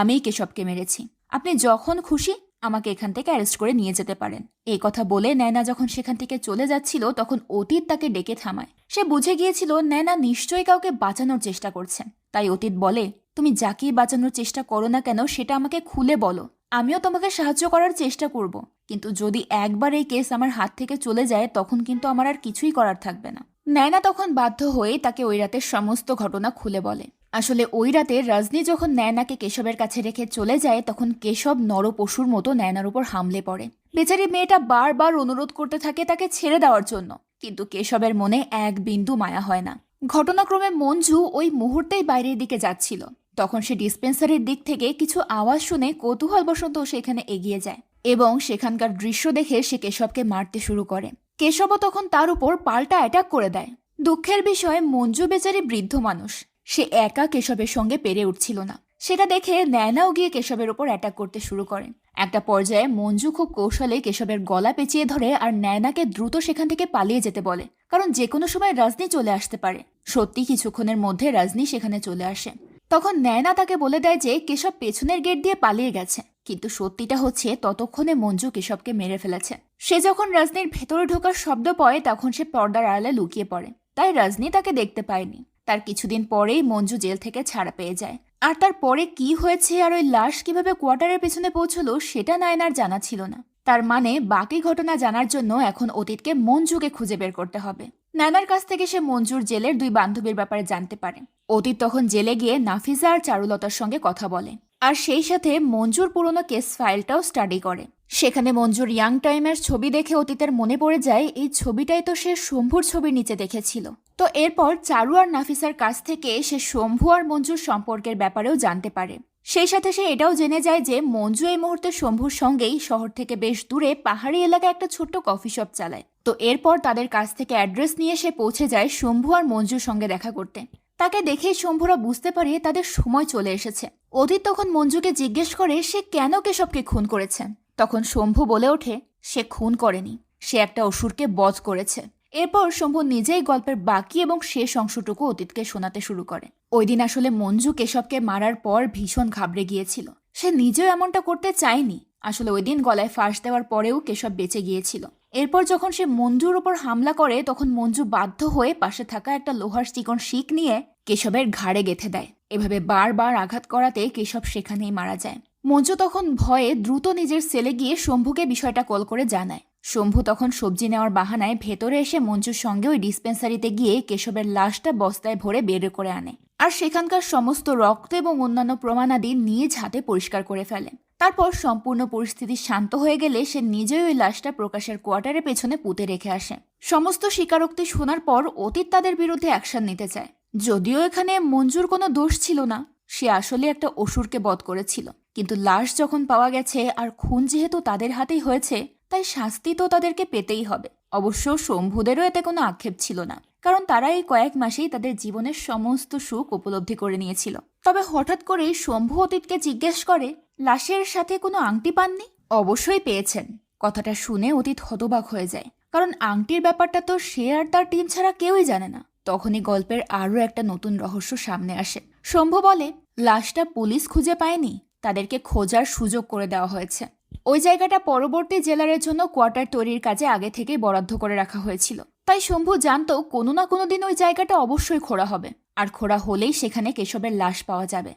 আমিই কেশবকে মেরেছি। আপনি যখন খুশি আমাকে এখান থেকে অ্যারেস্ট করে নিয়ে যেতে পারেন। এই কথা বলে নয়না যখন সেখান থেকে চলে যাচ্ছিল তখন অতীত তাকে ডেকে থামায়। সে বুঝে গিয়েছিল নয়না নিশ্চয়ই কাউকে বাঁচানোর চেষ্টা করছে। তাই অতীত বলে, তুমি যাকেই বাঁচানোর চেষ্টা করো না কেন সেটা আমাকে খুলে বলো, আমিও তোমাকে সাহায্য করার চেষ্টা করব। কিন্তু যদি একবার এই কেস আমার হাত থেকে চলে যায় তখন কিন্তু আমার আর কিছুই করার থাকবে না। নয়না তখন বাধ্য হয়ে তাকে ওই রাতের সমস্ত ঘটনা খুলে বলে। আসলে ওই রাতে রজনী যখন নয়নাকে কেশবের কাছে রেখে চলে যায় তখন কেশব নরপশুর মতো নয়নার উপর হামলে পড়ে। বেচারি মেয়েটা বারবার অনুরোধ করতে থাকে তাকে ছেড়ে দেওয়ার জন্য, কিন্তু কেশবের মনে এক বিন্দু মায়া হয় না। ঘটনাক্রমে মঞ্জু ওই মুহূর্তেই বাইরের দিকে যাচ্ছিল। তখন সে ডিসপেন্সারির দিক থেকে কিছু আওয়াজ শুনে কৌতূহলবশত সেখানে এগিয়ে যায় এবং সেখানকার দৃশ্য দেখে সে কেশবকে মারতে শুরু করে। কেশবও তখন তার উপর পাল্টা অ্যাটাক করে দেয়। দুঃখের বিষয় মঞ্জু বেচারি বৃদ্ধ মানুষ, সে একা কেশবের সঙ্গে পেরে উঠছিল না। সেটা দেখে নয়নাও গিয়ে কেশবের উপর অ্যাটাক করতে শুরু করে। একটা পর্যায়ে মঞ্জু খুব কৌশলে কেশবের গলা পেঁচিয়ে ধরে আর নয়নাকে দ্রুত সেখান থেকে পালিয়ে যেতে বলে, কারণ যে কোনো সময় রজনী চলে আসতে পারে। সত্যি কিছুক্ষণের মধ্যে রজনী সেখানে চলে আসে। তখন নয়না তাকে বলে দেয় যে কেশব পেছনের গেট দিয়ে পালিয়ে গেছে, কিন্তু সত্যিটা হচ্ছে ততক্ষণে মঞ্জু কেশবকে মেরে ফেলেছে। সে যখন রজনীর ভেতরে ঢোকার শব্দ পায় তখন সে পর্দার আড়ালে লুকিয়ে পড়ে, তাই রজনী তাকে দেখতে পায়নি। তার কিছুদিন পরেই মঞ্জু জেল থেকে ছাড়া পেয়ে যায়। আর তারপরে কি হয়েছে আর ওই লাশ কিভাবে কোয়ার্টারের পেছনে পৌঁছলো সেটা নয়নার জানা ছিল না। তার মানে বাকি ঘটনা জানার জন্য এখন অতীতকে মঞ্জুকে খুঁজে বের করতে হবে। নয়নার কাছ থেকে সে মঞ্জুর জেলের 2 বান্ধবীর ব্যাপারে জানতে পারে। অতীত তখন জেলে গিয়ে নাফিজা আর চারুলতার সঙ্গে কথা বলে, আর সেই সাথে মঞ্জুর পুরনো কেস ফাইলটাও স্টাডি করে। সেখানে মঞ্জুর ইয়াং টাইমের ছবি দেখে অতীতের মনে পড়ে যায় এই ছবিটাই তো সে শম্ভুর ছবির নিচে দেখেছিল। তো এরপর চারু আর নাফিসার কাছ থেকে সে শম্ভু আর মঞ্জুর সম্পর্কের ব্যাপারেও জানতে পারে। সেই সাথে সে এটাও জেনে যায় যে মঞ্জু এই মুহূর্তে শম্ভুর সঙ্গেই শহর থেকে বেশ দূরে পাহাড়ি এলাকায় একটা ছোট্ট কফি শপ চালায়। তো এরপর তাদের কাছ থেকে অ্যাড্রেস নিয়ে সে পৌঁছে যায় শম্ভু আর মঞ্জুর সঙ্গে দেখা করতে। তাকে দেখেই শম্ভুরা বুঝতে পারে তাদের সময় চলে এসেছে। অতীত তখন মঞ্জুকে জিজ্ঞেস করে সে কেন কেশবকে খুন করেছে। তখন শম্ভু বলে ওঠে, সে খুন করেনি, সে একটা অসুরকে বধ করেছে। এরপর শম্ভু নিজেই গল্পের বাকি এবং শেষ অংশটুকু অতীতকে শোনাতে শুরু করে। ওই দিন আসলে মঞ্জু কেশবকে মারার পর ভীষণ ঘাবড়ে গিয়েছিল। সে নিজেও এমনটা করতে চায়নি। আসলে ওই দিন গলায় ফাঁস দেওয়ার পরেও কেশব বেঁচে গিয়েছিল। এরপর যখন সে মঞ্জুর উপর হামলা করে তখন মঞ্জু বাধ্য হয়ে পাশে থাকা একটা লোহার চিকন শিক নিয়ে কেশবের ঘাড়ে গেঁথে দেয়। এভাবে বারবার আঘাত করাতে কেশব সেখানেই মারা যায়। মঞ্জু তখন ভয়ে দ্রুত নিজের সেলে গিয়ে শম্ভুকে বিষয়টা কল করে জানায়। শম্ভু তখন সবজি নেওয়ার বাহানায় ভেতরে এসে মঞ্জুর সঙ্গে ওই ডিসপেন্সারিতে গিয়ে কেশবের লাশটা বস্তায় ভরে বের করে আনে আর সেখানকার সমস্ত রক্ত এবং অন্যান্য প্রমাণাদি নিজ হাতে পরিষ্কার করে ফেলে। তারপর সম্পূর্ণ পরিস্থিতি শান্ত হয়ে গেলে সে নিজেই ওই লাশটা প্রকাশের কোয়ার্টারের পেছনে পুঁতে রেখে আসে। সমস্ত স্বীকারোক্তি শোনার পর অতীত তাদের বিরুদ্ধে অ্যাকশন নিতে চায়। যদিও এখানে মঞ্জুর কোনো দোষ ছিল না, সে আসলে একটা অসুরকে বধ করেছিল, কিন্তু লাশ যখন পাওয়া গেছে আর খুন যেহেতু তাদের হাতেই হয়েছে তাই শাস্তি তো তাদেরকে পেতেই হবে। অবশ্য শম্ভুদেরও এতে কোনো আক্ষেপ ছিল না, কারণ তারা এই কয়েক মাসেই তাদের জীবনের সমস্ত সুখ উপলব্ধি করে নিয়েছিল। তবে হঠাৎ করেই শম্ভু অতীতকে জিজ্ঞেস করে, লাশের সাথে কোনো আংটি পাননি? অবশ্যই পেয়েছেন। কথাটা শুনে অতীত হতবাক হয়ে যায়, কারণ আংটির ব্যাপারটা তো সে আর তার টিম ছাড়া কেউই জানে না। তখনই গল্পের আরও একটা নতুন রহস্য সামনে আসে। শম্ভু বলে, লাশটা পুলিশ খুঁজে পায়নি, তাদেরকে খোঁজার সুযোগ করে দেওয়া হয়েছে। ওই জায়গাটা পরবর্তী জেলারের জন্য কোয়ার্টার তৈরির কাজে আগে থেকেই বরাদ্দ করে রাখা হয়েছিল। তাই শম্ভু জানতো কোনো না কোনো দিন ওই জায়গাটা অবশ্যই খোঁড়া হবে, আর খোঁড়া হলেই সেখানে কেশবের লাশ পাওয়া যাবে।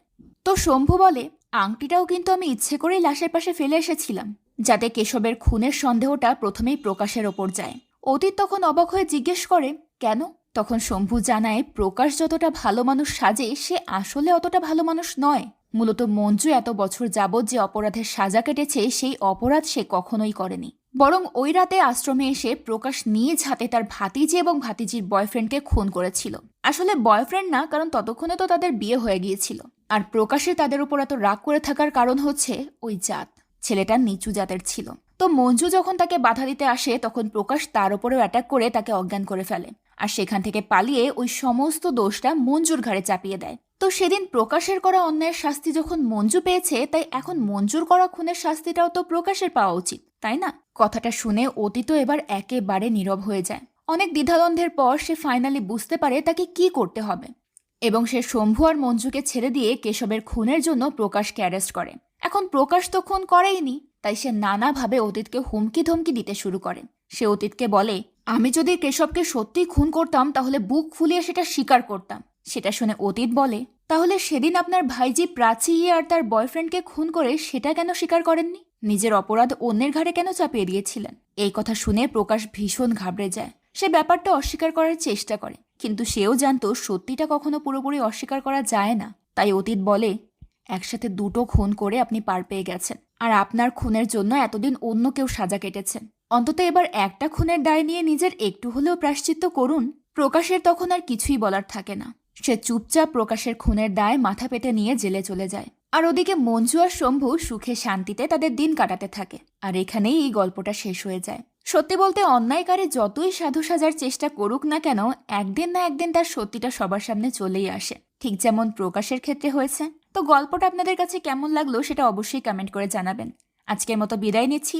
তো শম্ভু বলে, আংটিটাও কিন্তু আমি ইচ্ছে করেই লাশের পাশে ফেলে এসেছিলাম, যাতে কেশবের খুনের সন্দেহটা প্রথমেই প্রকাশের ওপর যায়। অতীত তখন অবাক হয়ে জিজ্ঞেস করে, কেন? তখন শম্ভু জানায়, প্রকাশ যতটা ভালো মানুষ সাজে সে আসলে অতটা ভালো মানুষ নয়। মূলত মঞ্জু এত বছর যাবৎ যে অপরাধের সাজা কেটেছে সেই অপরাধ সে কখনোই করেনি, বরং ওই রাতে আশ্রমে এসে প্রকাশ নিজ হাতে তার ভাতিজি এবং ভাতিজির বয়ফ্রেন্ডকে খুন করেছিল। আসলে বয়ফ্রেন্ড না, কারণ ততক্ষণে তো তাদের বিয়ে হয়ে গিয়েছিল। আর প্রকাশে তাদের উপর এত রাগ করে থাকার কারণ হচ্ছে ওই জাত, ছেলেটা নিচু জাতের ছিল। তো মঞ্জু যখন তাকে বাধা দিতে আসে তখন প্রকাশ তার উপরেও অ্যাটাক করে তাকে অজ্ঞান করে ফেলে, আর সেখান থেকে পালিয়ে ওই সমস্ত দোষটা মঞ্জুর ঘাড়ে চাপিয়ে দেয়। তো সেদিন প্রকাশের করা অন্যায়ের শাস্তি যখন মঞ্জু পেয়েছে, তাই এখন মঞ্জুর করা খুনের শাস্তিটাও তো প্রকাশের পাওয়া উচিত, তাই না? কথাটা শুনে অতীত এবার একেবারে নীরব হয়ে যায়। অনেক দ্বিধাদ্বন্দ্বের পর সে ফাইনালি বুঝতে পারে তাকে কি করতে হবে, এবং সে শম্ভু আর মঞ্জুকে ছেড়ে দিয়ে কেশবের খুনের জন্য প্রকাশকে অ্যারেস্ট করে। এখন প্রকাশ তো খুন করেইনি, তাই সে নানাভাবে অতীতকে হুমকি ধমকি দিতে শুরু করে। সে অতীতকে বলে, আমি যদি কেশবকে সত্যিই খুন করতাম তাহলে বুক ফুলিয়ে সেটা স্বীকার করতাম। সেটা শুনে অতীত বলে, তাহলে সেদিন আপনার ভাইজি প্রাচী আর তার বয়ফ্রেন্ডকে খুন করে সেটা কেন স্বীকার করেননি? নিজের অপরাধ অন্যের ঘাড়ে কেন চাপিয়ে দিয়েছিলেন? এই কথা শুনে প্রকাশ ভীষণ ঘাবড়ে যায়। সে ব্যাপারটা অস্বীকার করার চেষ্টা করে, কিন্তু সেও জানতো সত্যিটা কখনো পুরোপুরি অস্বীকার করা যায় না। তাই অতীত বলে, একসাথে দুটো খুন করে আপনি পার পেয়ে গেছেন, আর আপনার খুনের জন্য এতদিন অন্য কেউ সাজা কেটেছেন। অন্তত এবার একটা খুনের দায় নিয়ে নিজের একটু হলেও প্রায়শ্চিত্ত করুন। প্রকাশের তখন আর কিছুই বলার থাকে না। সে চুপচাপ প্রকাশের খুনের দায় মাথা পেতে নিয়ে জেলে চলে যায়। আর ওদিকে মঞ্জু আর শম্ভু সুখে শান্তিতে তাদের দিন কাটাতে থাকে। আর এখানেই এই গল্পটা শেষ হয়ে যায়। সত্যি বলতে অন্যায়কারী যতই সাধু সাজার চেষ্টা করুক না কেন, একদিন না একদিন তার সত্যিটা সবার সামনে চলেই আসে, ঠিক যেমন প্রকাশের ক্ষেত্রে হয়েছে। তো গল্পটা আপনাদের কাছে কেমন লাগলো সেটা অবশ্যই কমেন্ট করে জানাবেন। আজকের মতো বিদায় নিচ্ছি।